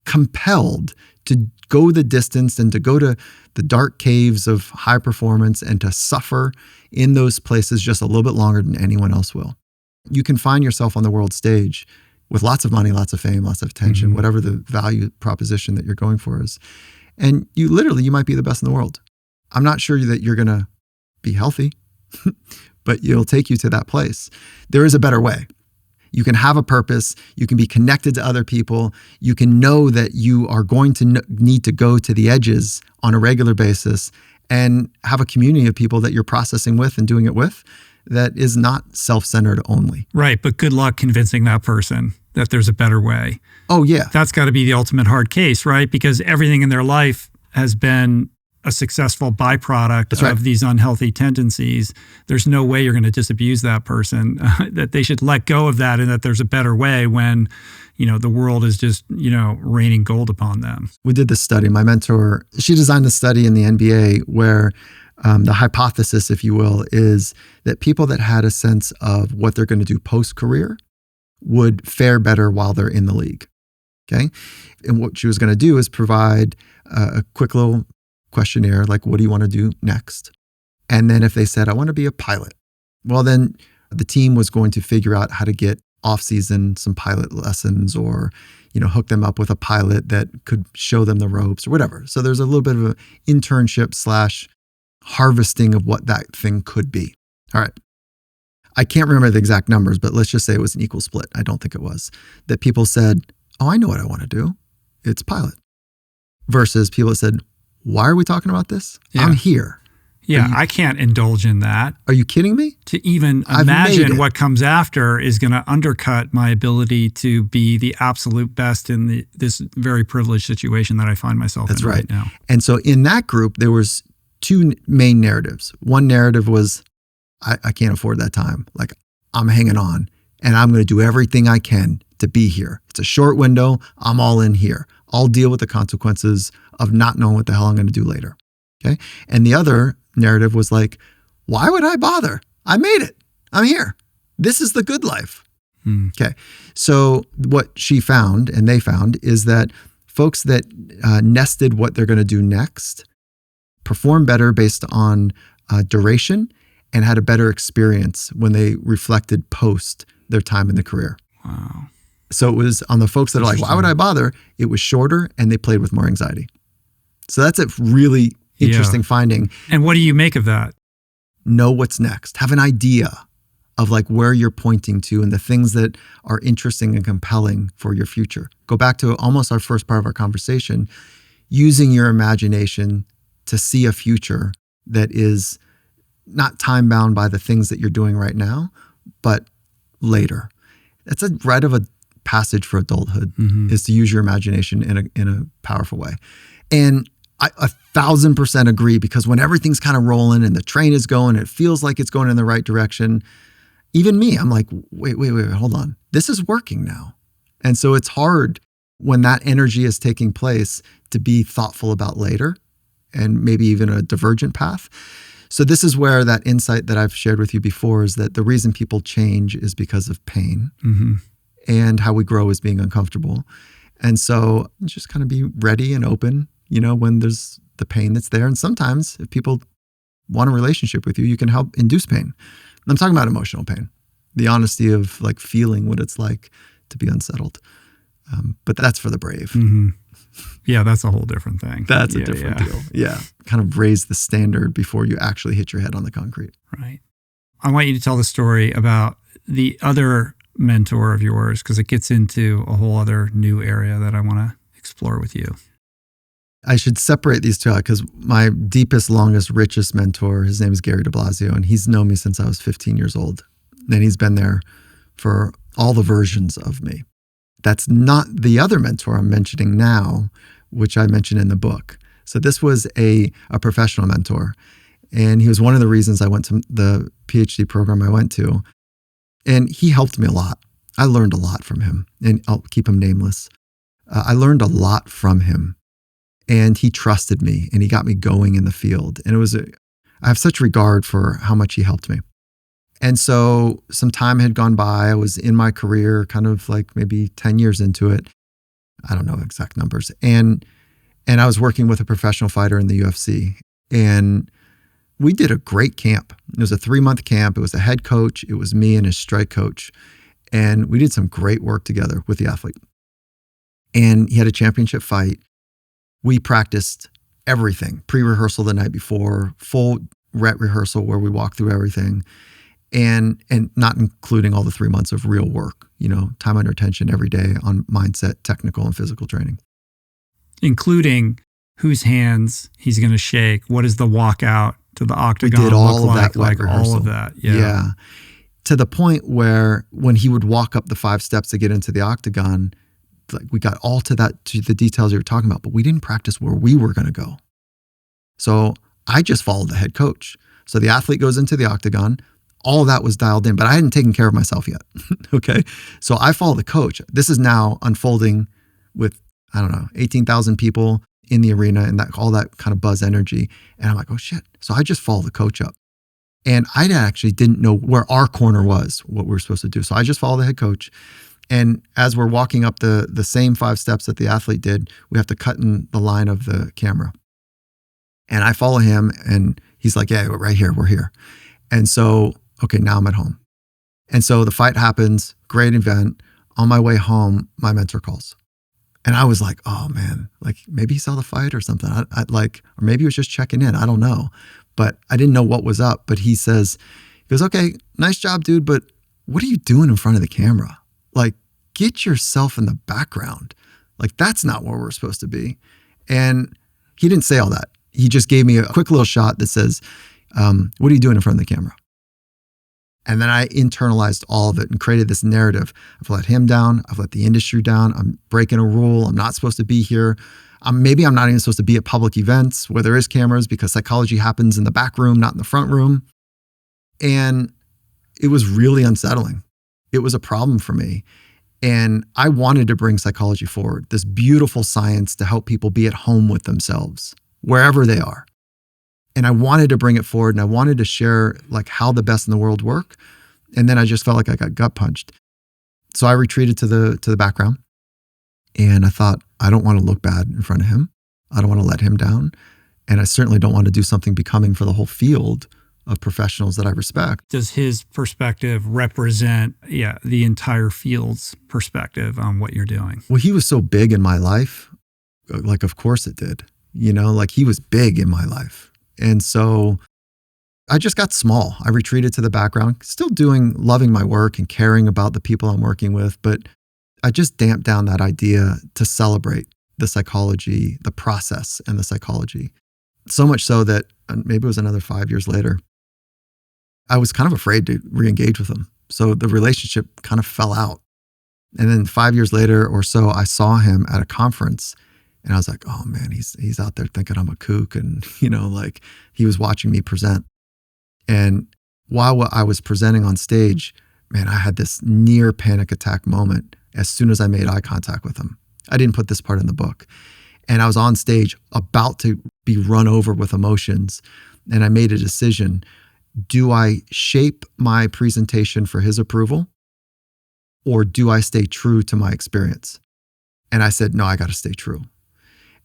compelled to go the distance and to go to the dark caves of high performance and to suffer in those places just a little bit longer than anyone else will. You can find yourself on the world stage with lots of money, lots of fame, lots of attention, whatever the value proposition that you're going for is. And you might be the best in the world. I'm not sure that you're going to be healthy, but it'll take you to that place. There is a better way. You can have a purpose. You can be connected to other people. You can know that you are going to need to go to the edges on a regular basis and have a community of people that you're processing with and doing it with that is not self-centered only. Right, but good luck convincing that person that there's a better way. Oh, yeah. That's got to be the ultimate hard case, right? Because everything in their life has been a successful byproduct of these unhealthy tendencies. There's no way you're going to disabuse that person, that they should let go of that and that there's a better way when, the world is just, raining gold upon them. We did this study. My mentor, she designed this study in the NBA where the hypothesis, if you will, is that people that had a sense of what they're going to do post-career would fare better while they're in the league. Okay. And what she was going to do is provide a quick little questionnaire, like, what do you want to do next? And then if they said, I want to be a pilot, well, then the team was going to figure out how to get off season, some pilot lessons, or, hook them up with a pilot that could show them the ropes or whatever. So there's a little bit of an internship / harvesting of what that thing could be. All right. I can't remember the exact numbers, but let's just say it was an equal split. I don't think it was. That people said, oh, I know what I want to do. It's pilot. Versus people that said, why are we talking about this? Yeah. I'm here. Yeah, I can't indulge in that. Are you kidding me? To even imagine what comes after is going to undercut my ability to be the absolute best in this very privileged situation that I find myself in right now. And so in that group, there was two main narratives. One narrative was, I can't afford that time. Like, I'm hanging on and I'm going to do everything I can to be here. It's a short window. I'm all in here. I'll deal with the consequences of not knowing what the hell I'm going to do later. Okay. And the other narrative was like, why would I bother? I made it. I'm here. This is the good life. Okay. So what she found and they found is that folks that nested what they're going to do next perform better based on duration and had a better experience when they reflected post their time in the career. Wow. So it was on the folks that are like, why would I bother? It was shorter and they played with more anxiety. So that's a really interesting finding. And what do you make of that? Know what's next. Have an idea of like where you're pointing to and the things that are interesting and compelling for your future. Go back to almost our first part of our conversation, using your imagination to see a future that is not time bound by the things that you're doing right now, but later. It's a rite of a passage for adulthood is to use your imagination in a powerful way. And I 1,000% agree, because when everything's kind of rolling and the train is going, it feels like it's going in the right direction. Even me, I'm like, wait, hold on. This is working now. And so it's hard when that energy is taking place to be thoughtful about later and maybe even a divergent path. So this is where that insight that I've shared with you before is that the reason people change is because of pain, and how we grow is being uncomfortable. And so just kind of be ready and open, when there's the pain that's there. And sometimes if people want a relationship with you, you can help induce pain. I'm talking about emotional pain, the honesty of like feeling what it's like to be unsettled. But that's for the brave. Yeah, that's a whole different thing. That's a different deal. Yeah. Kind of raise the standard before you actually hit your head on the concrete. Right. I want you to tell the story about the other mentor of yours, because it gets into a whole other new area that I want to explore with you. I should separate these two out, because my deepest, longest, richest mentor, his name is Gary de Blasio, and he's known me since I was 15 years old. And he's been there for all the versions of me. That's not the other mentor I'm mentioning now, which I mentioned in the book. So this was a professional mentor. And he was one of the reasons I went to the PhD program I went to. And he helped me a lot. I learned a lot from him. And I'll keep him nameless. I learned a lot from him. And he trusted me and he got me going in the field. And I have such regard for how much he helped me. And so some time had gone by. I was in my career, kind of like maybe 10 years into it. I don't know exact numbers. And I was working with a professional fighter in the UFC. And we did a great camp. It was a 3-month camp. It was a head coach. It was me and his strike coach. And we did some great work together with the athlete. And he had a championship fight. We practiced everything, pre-rehearsal the night before, full rep rehearsal where we walked through everything, and not including all the 3 months of real work, time under tension every day on mindset, technical, and physical training. Including whose hands he's going to shake, what is the walkout to the octagon we did all look of like, that like rehearsal. all of that. Yeah. To the point where when he would walk up the 5 steps to get into the octagon, like we got all to the details you were talking about, but we didn't practice where we were going to go. So I just followed the head coach. So the athlete goes into the octagon. All of that was dialed in, but I hadn't taken care of myself yet. Okay. So I follow the coach. This is now unfolding with, 18,000 people in the arena and all that kind of buzz energy. And I'm like, oh shit. So I just follow the coach up. And I actually didn't know where our corner was, what we were supposed to do. So I just follow the head coach. And as we're walking up the same 5 steps that the athlete did, we have to cut in the line of the camera. And I follow him and he's like, yeah, we're right here. We're here. And so, okay, now I'm at home. And so the fight happens, great event. On my way home, my mentor calls. And I was like, oh man, like maybe he saw the fight or something. Or maybe he was just checking in. I don't know. But I didn't know what was up. But he goes, okay, nice job, dude. But what are you doing in front of the camera? Like, get yourself in the background. Like, that's not where we're supposed to be. And he didn't say all that. He just gave me a quick little shot that says, what are you doing in front of the camera? And then I internalized all of it and created this narrative. I've let him down. I've let the industry down. I'm breaking a rule. I'm not supposed to be here. Maybe I'm not even supposed to be at public events where there is cameras because psychology happens in the back room, not in the front room. And it was really unsettling. It was a problem for me. And I wanted to bring psychology forward, this beautiful science to help people be at home with themselves, wherever they are. And I wanted to bring it forward and I wanted to share like how the best in the world work. And then I just felt like I got gut punched. So I retreated to the background and I thought, I don't want to look bad in front of him. I don't want to let him down. And I certainly don't want to do something becoming for the whole field of professionals that I respect. Does his perspective represent, the entire field's perspective on what you're doing? Well, he was so big in my life. Like, of course it did. Like he was big in my life. And so I just got small. I retreated to the background, still loving my work and caring about the people I'm working with. But I just damped down that idea to celebrate the psychology, the process and the psychology. So much so that maybe it was another 5 years later, I was kind of afraid to re-engage with him. So the relationship kind of fell out. And then 5 years later or so, I saw him at a conference and I was like, oh man, he's out there thinking I'm a kook. And, like he was watching me present. And while I was presenting on stage, man, I had this near panic attack moment as soon as I made eye contact with him. I didn't put this part in the book. And I was on stage about to be run over with emotions. And I made a decision. Do I shape my presentation for his approval? Or do I stay true to my experience? And I said, no, I got to stay true.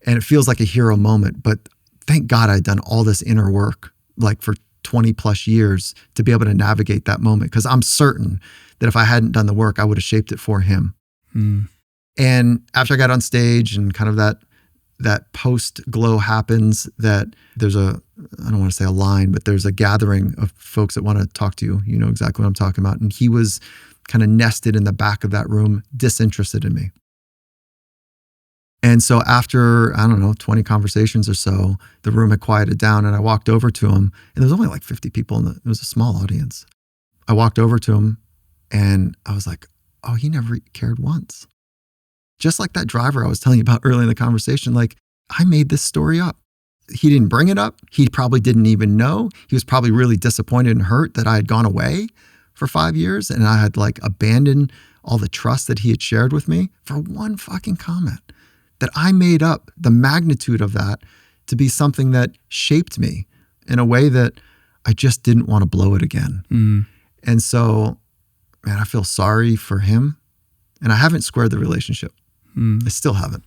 And it feels like a hero moment, but thank God I'd done all this inner work, like for 20 plus years to be able to navigate that moment. Because I'm certain that if I hadn't done the work, I would have shaped it for him. And after I got on stage and kind of that post glow happens, that there's I don't want to say a line, but there's a gathering of folks that want to talk to you. You know exactly what I'm talking about. And he was kind of nested in the back of that room, disinterested in me. And so after, 20 conversations or so, the room had quieted down and I walked over to him and there was only like 50 people it was a small audience. I walked over to him and I was like, oh, he never cared once. Just like that driver I was telling you about early in the conversation, like I made this story up. He didn't bring it up. He probably didn't even know. He was probably really disappointed and hurt that I had gone away for 5 years and I had like abandoned all the trust that he had shared with me for one fucking comment. That I made up the magnitude of that to be something that shaped me in a way that I just didn't want to blow it again. And so, man, I feel sorry for him. And I haven't squared the relationship. I still haven't.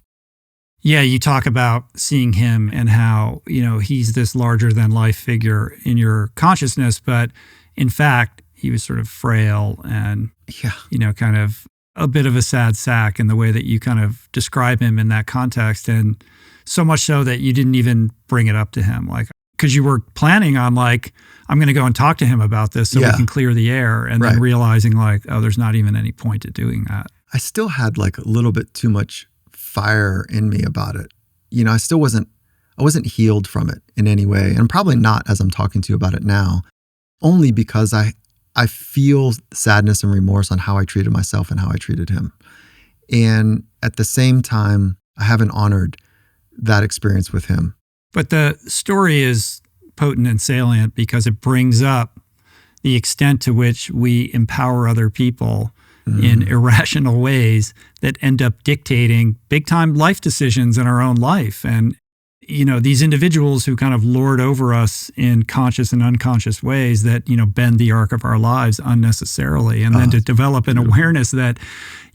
Yeah, you talk about seeing him and how, he's this larger than life figure in your consciousness, but in fact, he was sort of frail and, kind of a bit of a sad sack in the way that you kind of describe him in that context. And so much so that you didn't even bring it up to him, like, because you were planning on like, I'm going to go and talk to him about this so we can clear the air. And then realizing like, oh, there's not even any point to doing that. I still had like a little bit too much fire in me about it. I wasn't healed from it in any way. And probably not as I'm talking to you about it now, only because I feel sadness and remorse on how I treated myself and how I treated him. And at the same time, I haven't honored that experience with him. But the story is potent and salient because it brings up the extent to which we empower other people in irrational ways that end up dictating big time life decisions in our own life. And these individuals who kind of lord over us in conscious and unconscious ways that, bend the arc of our lives unnecessarily. And then to develop an awareness that,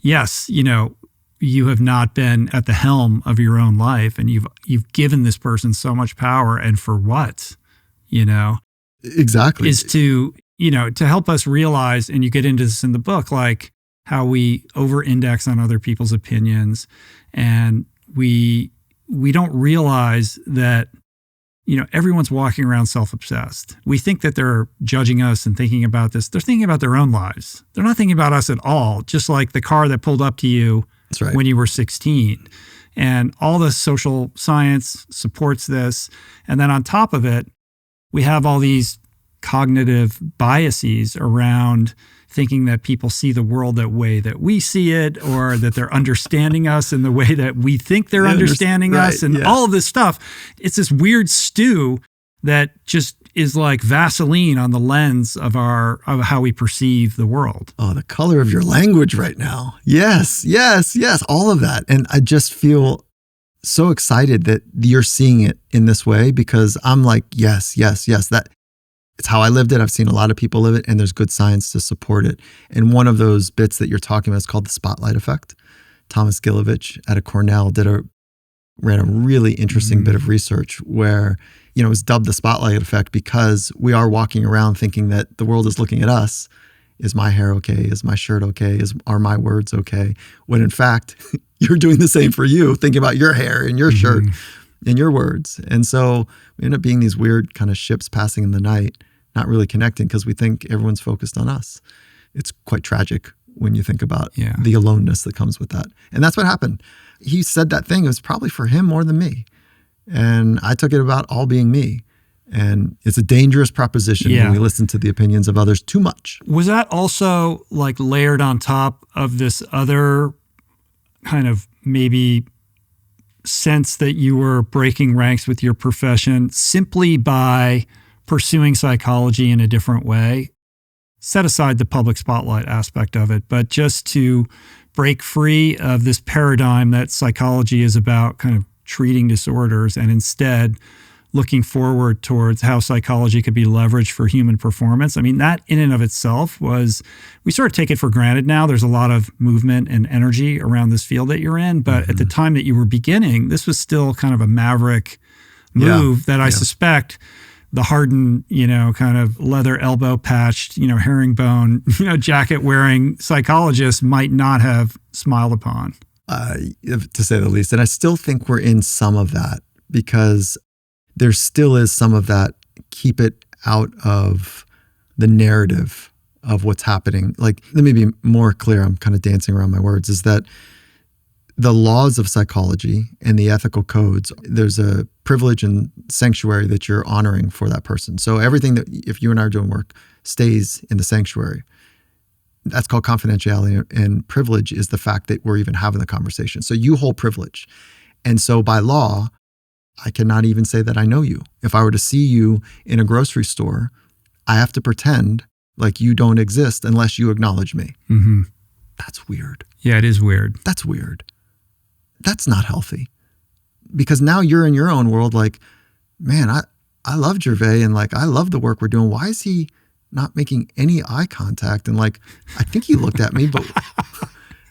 yes, you have not been at the helm of your own life and you've given this person so much power. And for what, Exactly. Is to to help us realize, and you get into this in the book, like how we over-index on other people's opinions, and we don't realize that, everyone's walking around self-obsessed. We think that they're judging us and thinking about this. They're thinking about their own lives. They're not thinking about us at all, just like the car that pulled up to you when you were 16. And all the social science supports this. And then on top of it, we have all these cognitive biases around thinking that people see the world the way that we see it, or that they're understanding us in the way that we think they're understanding us, and all of this stuff. It's this weird stew that just is like Vaseline on the lens of how we perceive the world. Oh, the color of your language right now. Yes, all of that. And I just feel so excited that you're seeing it in this way, because I'm like, yes, that it's how I lived it. I've seen a lot of people live it, and there's good science to support it. And one of those bits that you're talking about is called the spotlight effect. Thomas Gilovich at Cornell ran a really interesting bit of research where, it was dubbed the spotlight effect because we are walking around thinking that the world is looking at us. Is my hair okay? Is my shirt okay? Are my words okay? When in fact, you're doing the same for you, thinking about your hair and your shirt and your words. And so we end up being these weird kind of ships passing in the night, not really connecting because we think everyone's focused on us. It's quite tragic when you think about the aloneness that comes with that. And that's what happened. He said that thing. It was probably for him more than me. And I took it about all being me. And it's a dangerous proposition when we listen to the opinions of others too much. Was that also like layered on top of this other kind of maybe sense that you were breaking ranks with your profession simply by pursuing psychology in a different way? Set aside the public spotlight aspect of it, but just to break free of this paradigm that psychology is about kind of treating disorders, and instead looking forward towards how psychology could be leveraged for human performance. I mean, that in and of itself we sort of take it for granted now. There's a lot of movement and energy around this field that you're in, but at the time that you were beginning, this was still kind of a maverick move that I suspect the hardened, kind of leather elbow patched, herringbone, jacket wearing psychologist might not have smiled upon. To say the least. And I still think we're in some of that, because there still is some of that, keep it out of the narrative of what's happening. Like, let me be more clear. I'm kind of dancing around my words, is that the laws of psychology and the ethical codes, there's a privilege and sanctuary that you're honoring for that person. So everything that, if you and I are doing work, stays in the sanctuary. That's called confidentiality, and privilege is the fact that we're even having the conversation. So you hold privilege. And so by law, I cannot even say that I know you. If I were to see you in a grocery store, I have to pretend like you don't exist unless you acknowledge me. Mm-hmm. That's weird. Yeah, it is weird. That's weird. That's not healthy. Because now you're in your own world like, man, I love Gervais, and like, I love the work we're doing. Why is he not making any eye contact? And like, I think he looked at me, but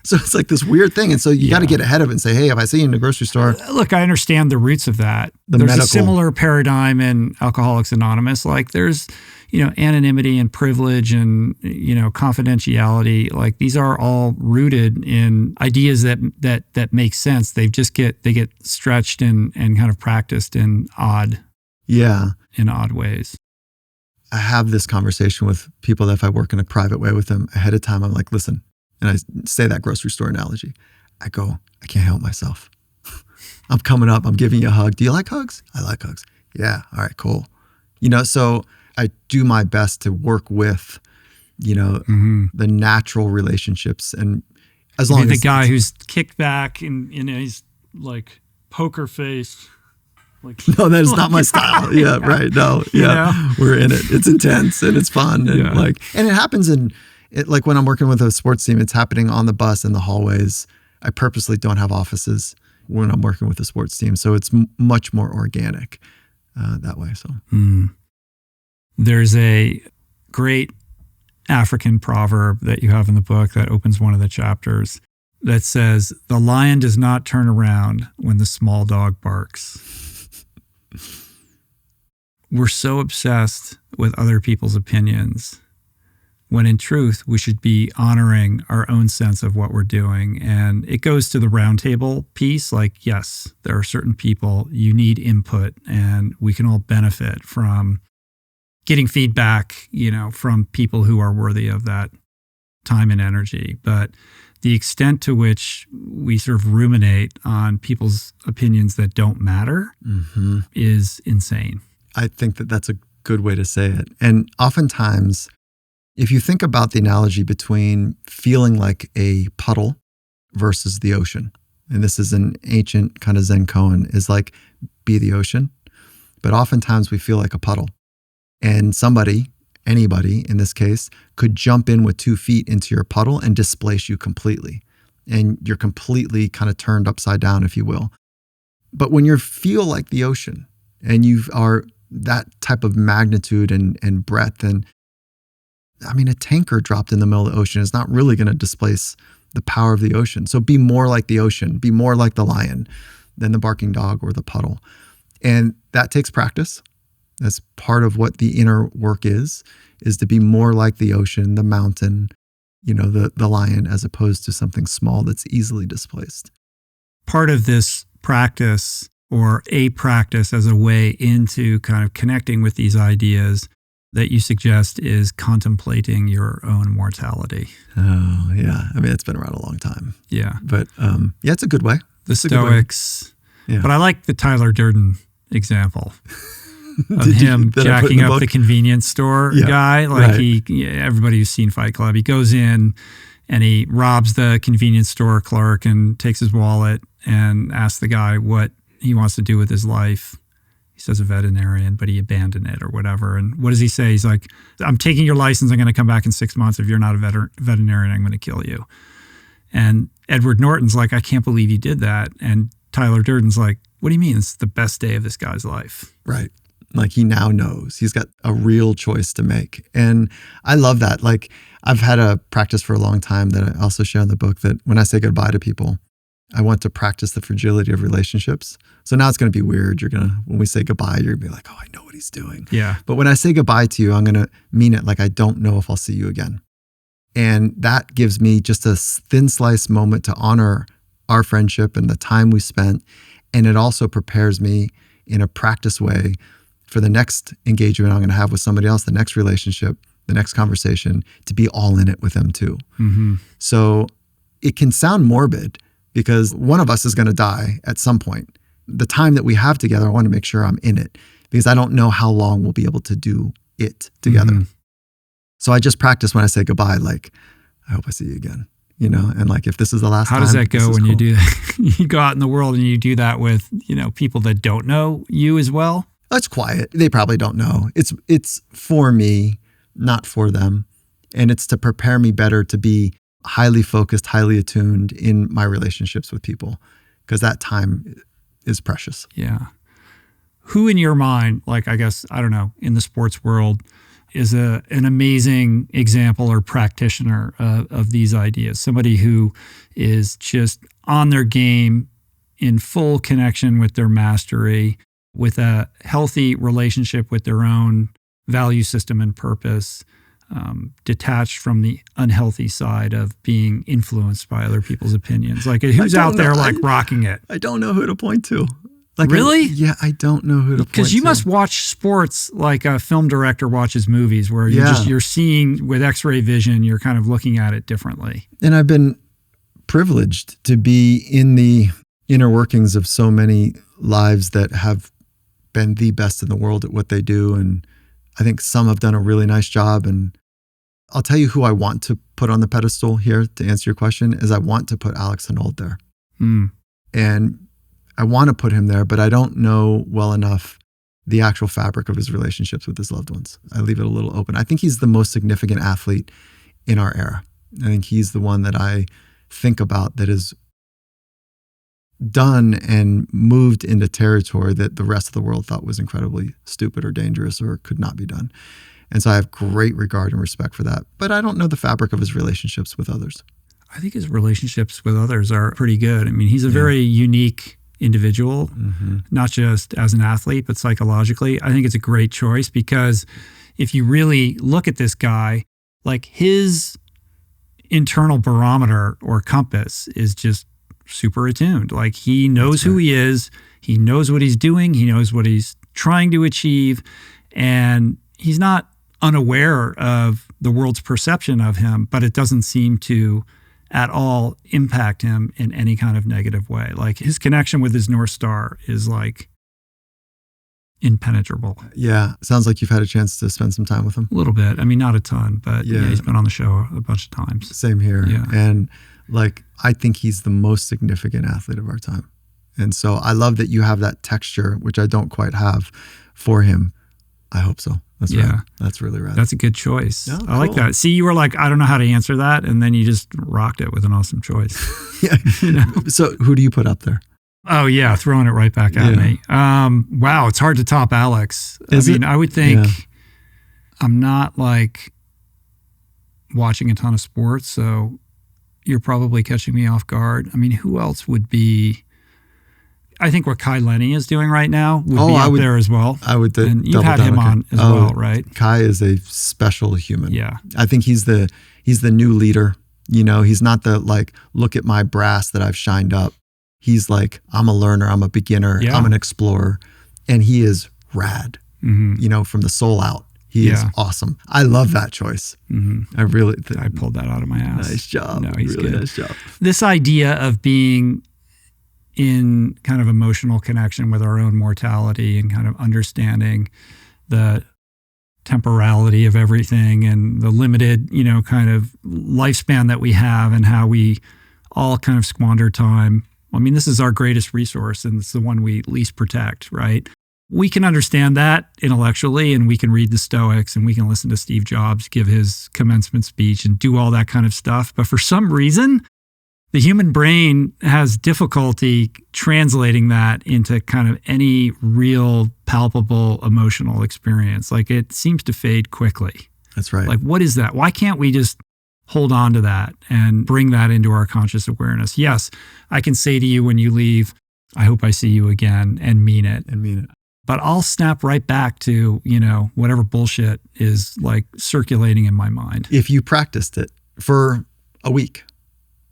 so it's like this weird thing. And so you got to get ahead of it and say, hey, if I see you in the grocery store. Look, I understand the roots of that. There's a similar paradigm in Alcoholics Anonymous. Like there's, anonymity and privilege and, confidentiality. Like these are all rooted in ideas that make sense. They get stretched and kind of practiced in odd ways. I have this conversation with people that if I work in a private way with them ahead of time, I'm like, listen, and I say that grocery store analogy. I go, I can't help myself. I'm coming up, I'm giving you a hug. Do you like hugs? I like hugs. Yeah, all right, cool. So I do my best to work with, the natural relationships. And as long as the guy who's kicked back and he's like poker face. No, that is not my style. Yeah, right. No, we're in it. It's intense and it's fun. And and it happens like when I'm working with a sports team, it's happening on the bus in the hallways. I purposely don't have offices when I'm working with a sports team. So it's much more organic that way. So There's a great African proverb that you have in the book that opens one of the chapters that says, "The lion does not turn around when the small dog barks." We're so obsessed with other people's opinions when in truth, we should be honoring our own sense of what we're doing. And it goes to the roundtable piece. Like, yes, there are certain people you need input, and we can all benefit from getting feedback, from people who are worthy of that time and energy. But the extent to which we sort of ruminate on people's opinions that don't matter is insane. I think that that's a good way to say it. And oftentimes, if you think about the analogy between feeling like a puddle versus the ocean, and this is an ancient kind of Zen koan, is like, be the ocean. But oftentimes we feel like a puddle. And anybody in this case, could jump in with 2 feet into your puddle and displace you completely. And you're completely kind of turned upside down, if you will. But when you feel like the ocean and you are that type of magnitude and breadth, and a tanker dropped in the middle of the ocean is not really going to displace the power of the ocean. So be more like the ocean, be more like the lion than the barking dog or the puddle. And that takes practice. That's part of what the inner work is to be more like the ocean, the mountain, the lion, as opposed to something small that's easily displaced. Part of this practice, or a practice as a way into kind of connecting with these ideas that you suggest, is contemplating your own mortality. Oh, yeah. It's been around a long time. Yeah. But it's a good way. The Stoics. Yeah. But I like the Tyler Durden example. Of him jacking up the convenience store guy. Everybody who's seen Fight Club, he goes in and he robs the convenience store clerk and takes his wallet and asks the guy what he wants to do with his life. He says a veterinarian, but he abandoned it or whatever. And what does he say? He's like, I'm taking your license. I'm going to come back in 6 months. If you're not a veterinarian, I'm going to kill you. And Edward Norton's like, I can't believe you did that. And Tyler Durden's like, what do you mean? It's the best day of this guy's life. Right. Like, he now knows he's got a real choice to make. And I love that. Like, I've had a practice for a long time that I also share in the book, that when I say goodbye to people, I want to practice the fragility of relationships. So now it's going to be weird. When we say goodbye, you're going to be like, oh, I know what he's doing. Yeah. But when I say goodbye to you, I'm going to mean it like I don't know if I'll see you again. And that gives me just a thin slice moment to honor our friendship and the time we spent. And it also prepares me in a practice way for the next engagement I'm going to have with somebody else, the next relationship, the next conversation, to be all in it with them too. So it can sound morbid because one of us is going to die at some point. The time that we have together, I want to make sure I'm in it because I don't know how long we'll be able to do it together. So I just practice when I say goodbye, like, I hope I see you again. And like, if this is the last time. How does that go when you do that? You go out in the world and you do that with, people that don't know you as well? It's quiet. They probably don't know. It's for me, not for them. And it's to prepare me better to be highly focused, highly attuned in my relationships with people, because that time is precious. Yeah. Who in your mind, like, I guess, I don't know, in the sports world, is an amazing example or practitioner of these ideas? Somebody who is just on their game, in full connection with their mastery, with a healthy relationship with their own value system and purpose, detached from the unhealthy side of being influenced by other people's opinions. Like, who's out there rocking it? I don't know who to point to. Like, really? I don't know who to point to. Because you must watch sports like a film director watches movies, where you're seeing with X-ray vision, you're kind of looking at it differently. And I've been privileged to be in the inner workings of so many lives that have been the best in the world at what they do. And I think some have done a really nice job. And I'll tell you who I want to put on the pedestal here to answer your question is I want to put Alex Honnold there. And I want to put him there, but I don't know well enough the actual fabric of his relationships with his loved ones. I leave it a little open. I think he's the most significant athlete in our era. I think he's the one that I think about that is done and moved into territory that the rest of the world thought was incredibly stupid or dangerous or could not be done. And so I have great regard and respect for that. But I don't know the fabric of his relationships with others. I think his relationships with others are pretty good. I mean, he's a very unique individual, not just as an athlete, but psychologically. I think it's a great choice because if you really look at this guy, like his internal barometer or compass is just super attuned. Like he knows who he is, he knows what he's doing, he knows what he's trying to achieve, and he's not unaware of the world's perception of him, but it doesn't seem to at all impact him in any kind of negative way. Like his connection with his North Star is like impenetrable. Yeah. Sounds like you've had a chance to spend some time with him. A little bit. I mean, not a ton, but yeah, he's been on the show a bunch of times. Same here. Yeah. And like, I think he's the most significant athlete of our time. And so I love that you have that texture, which I don't quite have for him. I hope so. That's rad. That's really rad. That's a good choice. Oh, I like that. See, you were like, I don't know how to answer that. And then you just rocked it with an awesome choice. Yeah. You know? So who do you put up there? Oh yeah. Throwing it right back at me. Wow. It's hard to top Alex. I would think I'm not like watching a ton of sports. So you're probably catching me off guard. I mean, who else would be? I think what Kai Lenny is doing right now would be up there as well. I would. And you've had him on as well, right? Kai is a special human. Yeah. I think he's the new leader. You know, he's not the like, look at my brass that I've shined up. He's like, I'm a learner, I'm a beginner, I'm an explorer. And he is rad, you know, from the soul out. He is awesome. I love that choice. I really I pulled that out of my ass. Nice job. No, he's really good. Nice job. This idea of being in kind of emotional connection with our own mortality and kind of understanding the temporality of everything and the limited, you know, kind of lifespan that we have and how we all kind of squander time. I mean, this is our greatest resource and it's the one we least protect, right? We can understand that intellectually and we can read the Stoics and we can listen to Steve Jobs give his commencement speech and do all that kind of stuff. But for some reason, the human brain has difficulty translating that into kind of any real palpable emotional experience. Like it seems to fade quickly. That's right. Like, what is that? Why can't we just hold on to that and bring that into our conscious awareness? Yes, I can say to you when you leave, I hope I see you again, and mean it. But I'll snap right back to, you know, whatever bullshit is like circulating in my mind. If you practiced it for a week,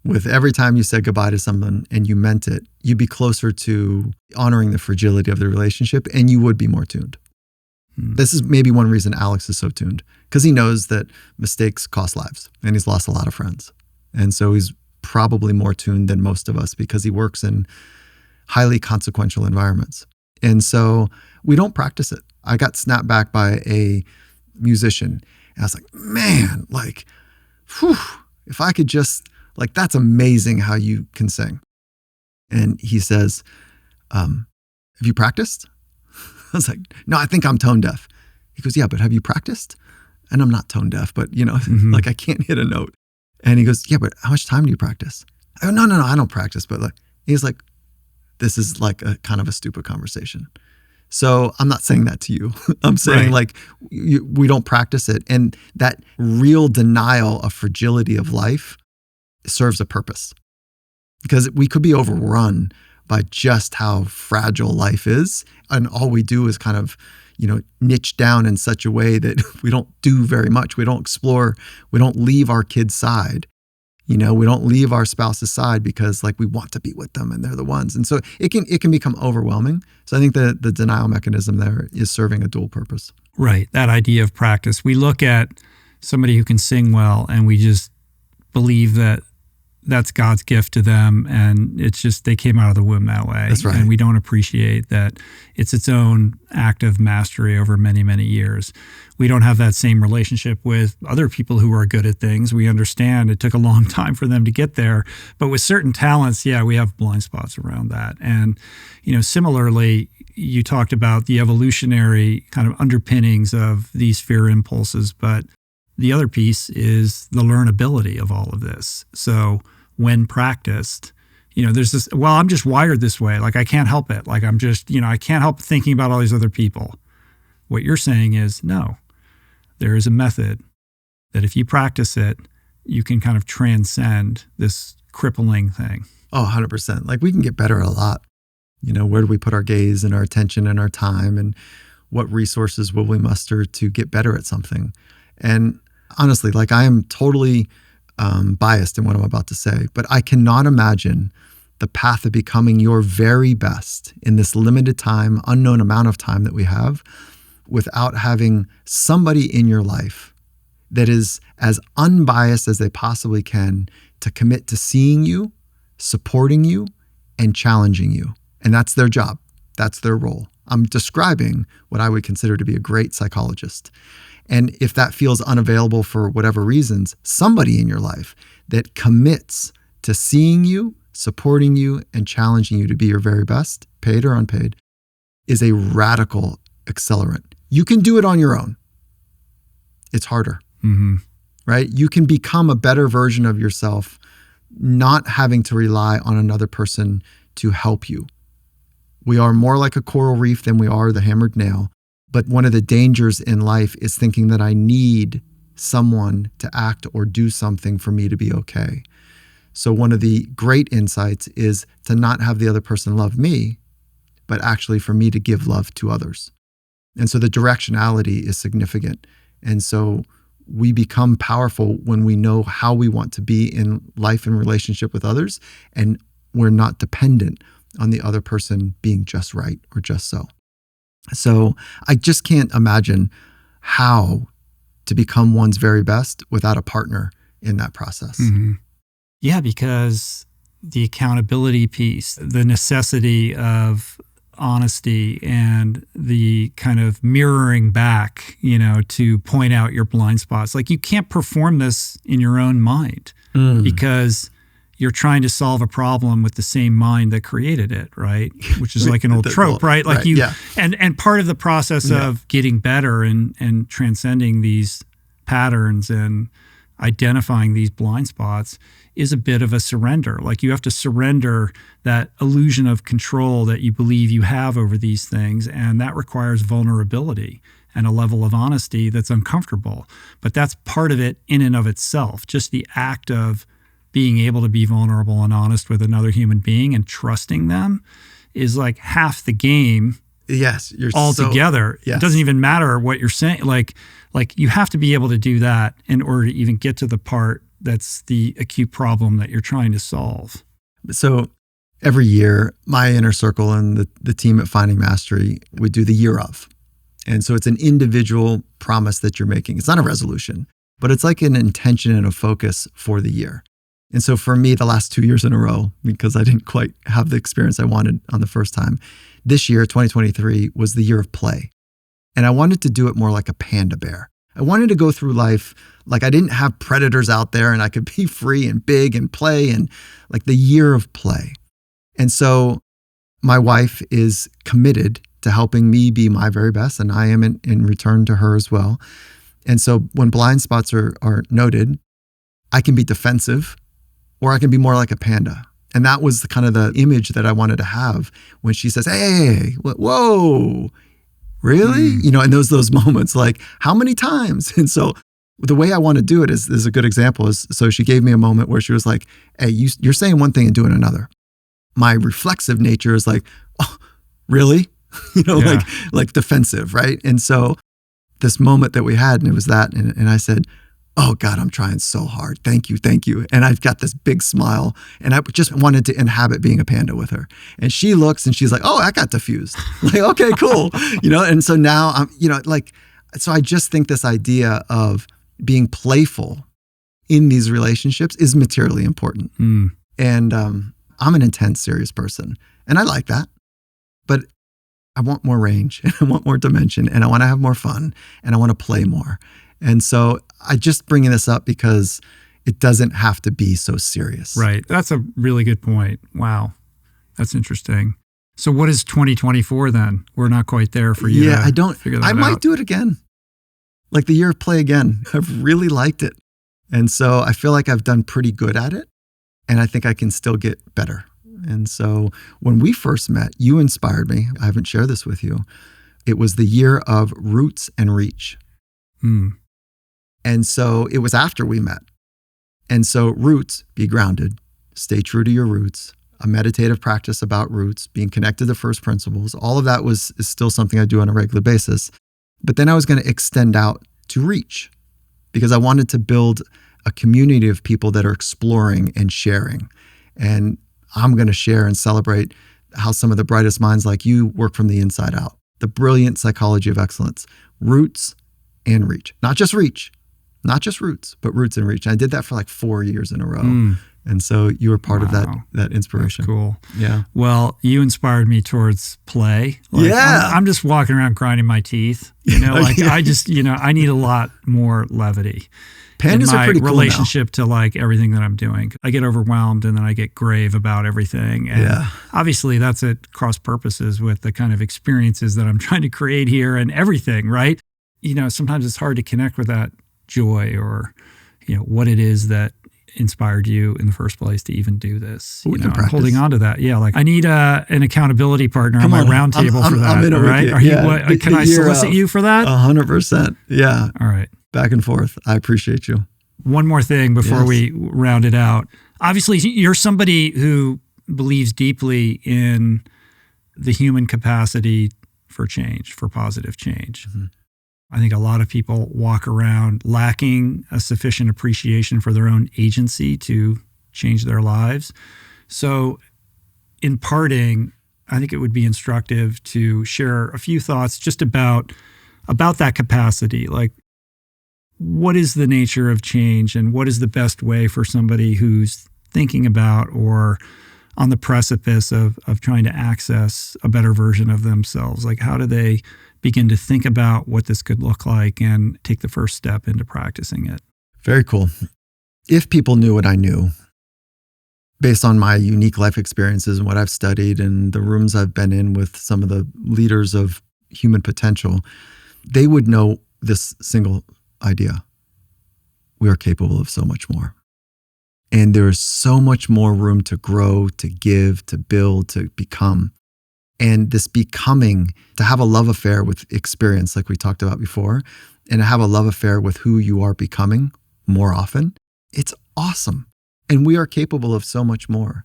with every time you said goodbye to someone and you meant it, you'd be closer to honoring the fragility of the relationship and you would be more tuned. This is maybe one reason Alex is so tuned, because he knows that mistakes cost lives and he's lost a lot of friends. And so he's probably more tuned than most of us because he works in highly consequential environments. And so we don't practice it. I got snapped back by a musician and I was like, man, like, whew, if I could just, like, that's amazing how you can sing. And he says, have you practiced? I was like, no, I think I'm tone deaf. He goes, yeah, but have you practiced? And I'm not tone deaf, but you know, like I can't hit a note. And he goes, yeah, but how much time do you practice? I go, no, I don't practice. But like, he's like, this is like a kind of a stupid conversation. So I'm not saying that to you. I'm saying like we don't practice it. And that real denial of fragility of life serves a purpose, because we could be overrun by just how fragile life is. And all we do is kind of, you know, niche down in such a way that we don't do very much. We don't explore. We don't leave our kids' side. You know, we don't leave our spouse's side because like we want to be with them and they're the ones. And so it can become overwhelming. So I think the denial mechanism there is serving a dual purpose. Right. That idea of practice. We look at somebody who can sing well and we just believe that that's God's gift to them. And it's just, they came out of the womb that way. That's right. And we don't appreciate that it's its own act of mastery over many, many years. We don't have that same relationship with other people who are good at things. We understand it took a long time for them to get there. But with certain talents, yeah, we have blind spots around that. And, you know, similarly, you talked about the evolutionary kind of underpinnings of these fear impulses, but the other piece is the learnability of all of this. So when practiced, you know, there's this, well, I'm just wired this way. Like, I can't help it. Like, I'm just, you know, I can't help thinking about all these other people. What you're saying is, no, there is a method that if you practice it, you can kind of transcend this crippling thing. Oh, 100%. Like, we can get better at a lot. You know, where do we put our gaze and our attention and our time, and what resources will we muster to get better at something? And honestly, like I am totally biased in what I'm about to say, but I cannot imagine the path of becoming your very best in this limited time, unknown amount of time that we have, without having somebody in your life that is as unbiased as they possibly can to commit to seeing you, supporting you, and challenging you. And that's their job. That's their role. I'm describing what I would consider to be a great psychologist. And if that feels unavailable for whatever reasons, somebody in your life that commits to seeing you, supporting you, and challenging you to be your very best, paid or unpaid, is a radical accelerant. You can do it on your own. It's harder, right? You can become a better version of yourself, not having to rely on another person to help you. We are more like a coral reef than we are the hammered nail. But one of the dangers in life is thinking that I need someone to act or do something for me to be okay. So one of the great insights is to not have the other person love me, but actually for me to give love to others. And so the directionality is significant. And so we become powerful when we know how we want to be in life and relationship with others, and we're not dependent on the other person being just right or just so. So I just can't imagine how to become one's very best without a partner in that process. Yeah, because the accountability piece, the necessity of honesty and the kind of mirroring back, to point out your blind spots. Like you can't perform this in your own mind because you're trying to solve a problem with the same mind that created it, right? Which is like an old trope, right? Like and part of the process of getting better and transcending these patterns and identifying these blind spots is a bit of a surrender. Like you have to surrender that illusion of control that you believe you have over these things. And that requires vulnerability and a level of honesty that's uncomfortable. But that's part of it in and of itself. Just the act of being able to be vulnerable and honest with another human being and trusting them is like half the game. Yes, you're altogether. It doesn't even matter what you're saying. Like you have to be able to do that in order to even get to the part that's the acute problem that you're trying to solve. So every year, my inner circle and the team at Finding Mastery would do the year of. And so it's an individual promise that you're making. It's not a resolution, but it's like an intention and a focus for the year. And so for me, the last 2 years in a row, because I didn't quite have the experience I wanted on the first time, this year, 2023, was the year of play. And I wanted to do it more like a panda bear. I wanted to go through life like I didn't have predators out there and I could be free and big and play, and like the year of play. And so my wife is committed to helping me be my very best, and I am in return to her as well. And so when blind spots are noted, I can be defensive or I can be more like a panda. And that was the kind of the image that I wanted to have when she says, hey, whoa, really? And those moments, like how many times? And so the way I want to do it is a good example is, so she gave me a moment where she was like, hey, you're saying one thing and doing another. My reflexive nature is like, oh, really? Like defensive, right? And so this moment that we had, and it was that, and I said, oh God, I'm trying so hard. Thank you. And I've got this big smile, and I just wanted to inhabit being a panda with her. And she looks and she's like, oh, I got diffused. Like, okay, cool. And so now I'm, so I just think this idea of being playful in these relationships is materially important. And I'm an intense, serious person, and I like that, but I want more range, and I want more dimension, and I want to have more fun, and I want to play more. And so I just bringing this up because it doesn't have to be so serious. Right. That's a really good point. Wow. That's interesting. So what is 2024 then? We're not quite there for you. Yeah, I might do it again. Like the year of play again. I've really liked it. And so I feel like I've done pretty good at it. And I think I can still get better. And so when we first met, you inspired me. I haven't shared this with you. It was the year of roots and reach. And so it was after we met. And so roots, be grounded, stay true to your roots, a meditative practice about roots, being connected to first principles. All of that is still something I do on a regular basis. But then I was going to extend out to reach. because I wanted to build a community of people that are exploring and sharing. And I'm going to share and celebrate how some of the brightest minds like you work from the inside out. The brilliant psychology of excellence, roots and reach. Not just roots, but roots and reach. And I did that for like 4 years in a row. And so you were part of that inspiration. That's cool. Yeah. Well, you inspired me towards play. I'm just walking around grinding my teeth. I just, I need a lot more levity. Pandas are pretty cool relationship to like everything that I'm doing. I get overwhelmed and then I get grave about everything. And obviously that's at cross purposes with the kind of experiences that I'm trying to create here and everything, right? Sometimes it's hard to connect with that joy or, what it is that inspired you in the first place to even do this. I'm holding on to that. Yeah. Like I need an accountability partner on my round table for that. I'm in it right? with you. Can I solicit you for that? 100%. Yeah. All right. Back and forth. I appreciate you. One more thing before we round it out. Obviously, you're somebody who believes deeply in the human capacity for change, for positive change. Mm-hmm. I think a lot of people walk around lacking a sufficient appreciation for their own agency to change their lives. So in parting, I think it would be instructive to share a few thoughts just about that capacity. Like, what is the nature of change and what is the best way for somebody who's thinking about or on the precipice of trying to access a better version of themselves? Like, how do they begin to think about what this could look like and take the first step into practicing it? Very cool. If people knew what I knew, based on my unique life experiences and what I've studied and the rooms I've been in with some of the leaders of human potential, they would know this single idea. We are capable of so much more. And there is so much more room to grow, to give, to build, to become. And this becoming, to have a love affair with experience, like we talked about before, and to have a love affair with who you are becoming more often, it's awesome. And we are capable of so much more.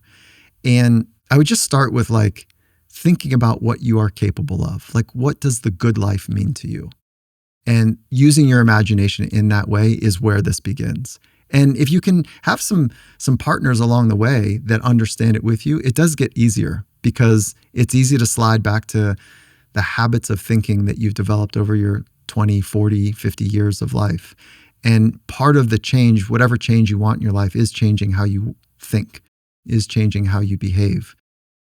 And I would just start with like thinking about what you are capable of. Like, what does the good life mean to you? And using your imagination in that way is where this begins. And if you can have some partners along the way that understand it with you, it does get easier because it's easy to slide back to the habits of thinking that you've developed over your 20, 40, 50 years of life. And part of the change, whatever change you want in your life, is changing how you think, is changing how you behave.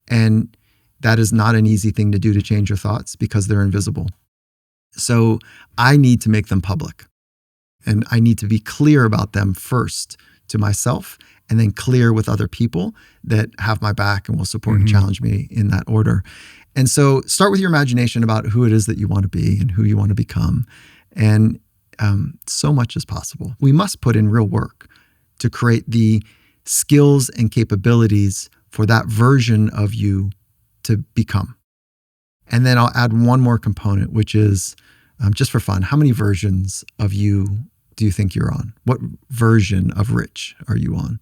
And that is not an easy thing to do, to change your thoughts, because they're invisible. So I need to make them public. And I need to be clear about them first to myself, and then clear with other people that have my back and will support and challenge me in that order. And so start with your imagination about who it is that you want to be and who you want to become. And so much is possible. We must put in real work to create the skills and capabilities for that version of you to become. And then I'll add one more component, which is just for fun. How many versions of you do you think you're on? What version of Rich are you on?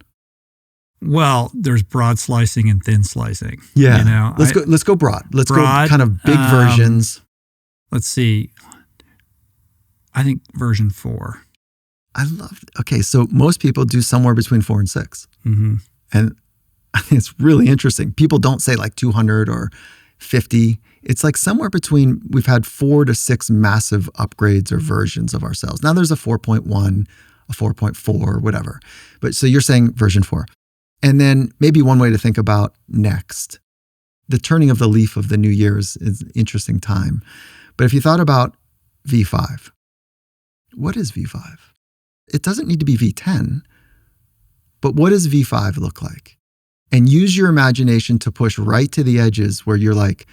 Well, there's broad slicing and thin slicing. Yeah. Let's go broad. Let's go kind of big versions. Let's see. I think version 4. Okay, so most people do somewhere between 4 and 6. Mm-hmm. And I think it's really interesting. People don't say like 200 or 50. It's like somewhere between, we've had 4 to 6 massive upgrades or versions of ourselves. Now there's a 4.1, a 4.4, whatever. But so you're saying version 4. And then maybe one way to think about next, the turning of the leaf of the new year is an interesting time. But if you thought about V5, what is V5? It doesn't need to be V10, but what does V5 look like? And use your imagination to push right to the edges where you're like,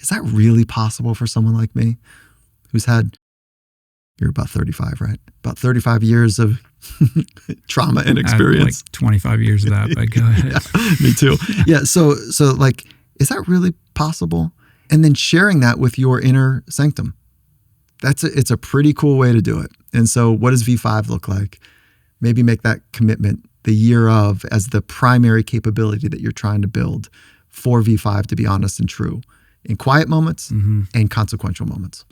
is that really possible for someone like me who's had, you're about 35, right? About 35 years of trauma and experience. Like 25 years of that, but go ahead. Yeah, me too. Yeah, so like, is that really possible? And then sharing that with your inner sanctum. It's a pretty cool way to do it. And so what does V5 look like? Maybe make that commitment the year of as the primary capability that you're trying to build for V5 to be honest and true in quiet moments and consequential moments.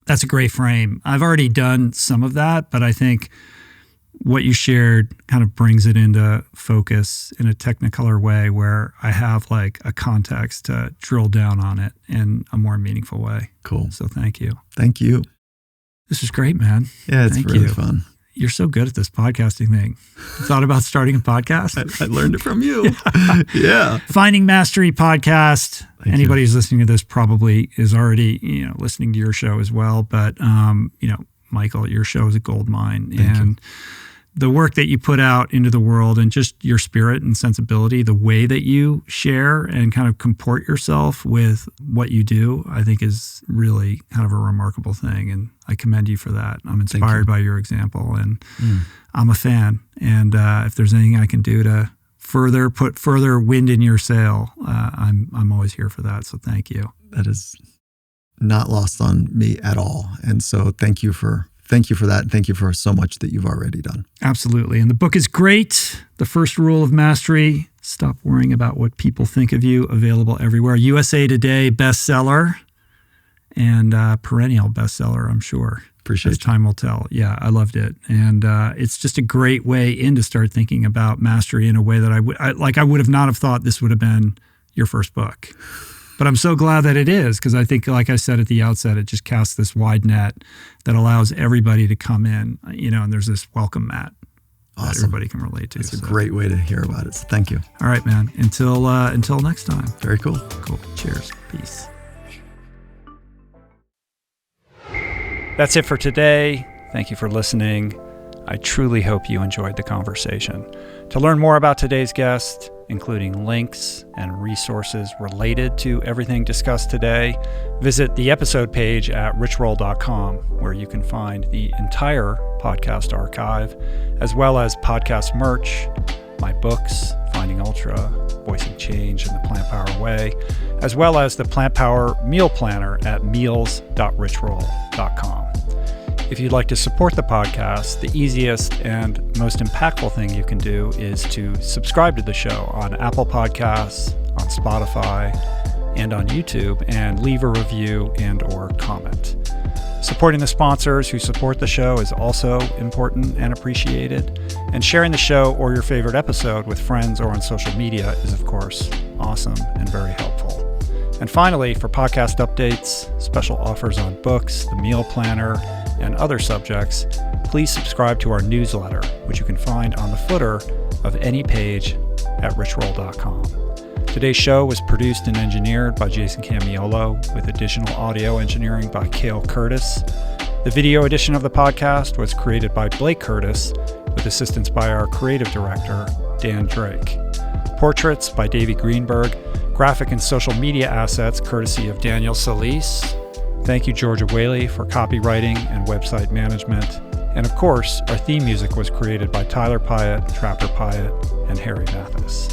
That's a great frame. I've already done some of that, but I think what you shared kind of brings it into focus in a technicolor way where I have like a context to drill down on it in a more meaningful way. Cool. So thank you. Thank you. This was great, man. Yeah, it's Thank really you. fun. You're so good at this podcasting thing. You thought about starting a podcast? I learned it from you. Yeah. Finding Mastery podcast. Thank Anybody you. who's listening to this probably is already, listening to your show as well. But, Michael, your show is a gold mine. Thank you. The work that you put out into the world and just your spirit and sensibility, the way that you share and kind of comport yourself with what you do, I think is really kind of a remarkable thing. And I commend you for that. I'm inspired by your example and I'm a fan. And if there's anything I can do to put further wind in your sail, I'm always here for that. So thank you. That is not lost on me at all. And so thank you for that. And thank you for so much that you've already done. Absolutely. And the book is great. The First Rule of Mastery. Stop worrying about what people think of you. Available everywhere. USA Today bestseller and perennial bestseller, I'm sure. Appreciate As time will tell. Yeah, I loved it. And it's just a great way in to start thinking about mastery in a way that I would have not have thought this would have been your first book. But I'm so glad that it is, because I think, like I said at the outset, it just casts this wide net that allows everybody to come in, and there's this welcome mat that everybody can relate to. It's a great way to hear about it. So thank you. All right, man. Until next time. Very cool. Cool. Cheers. Peace. That's it for today. Thank you for listening. I truly hope you enjoyed the conversation. To learn more about today's guest, including links and resources related to everything discussed today, visit the episode page at richroll.com, where you can find the entire podcast archive, as well as podcast merch, my books, Finding Ultra, Voicing Change in the Plant Power Way, as well as the Plant Power Meal Planner at meals.richroll.com. If you'd like to support the podcast, the easiest and most impactful thing you can do is to subscribe to the show on Apple Podcasts, on Spotify, and on YouTube, and leave a review and or comment. Supporting the sponsors who support the show is also important and appreciated, and sharing the show or your favorite episode with friends or on social media is, of course, awesome and very helpful. And finally, for podcast updates, special offers on books, the meal planner, and other subjects, please subscribe to our newsletter, which you can find on the footer of any page at richroll.com. Today's show was produced and engineered by Jason Camiolo, with additional audio engineering by Cale Curtis. The video edition of the podcast was created by Blake Curtis, with assistance by our creative director, Dan Drake. Portraits by Davey Greenberg. Graphic and social media assets courtesy of Daniel Solis. Thank you, Georgia Whaley, for copywriting and website management. And of course, our theme music was created by Tyler Pyatt, Trapper Pyatt, and Harry Mathis.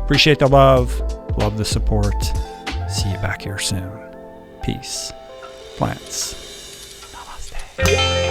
Appreciate the love the support. See you back here soon. Peace. Plants. Namaste.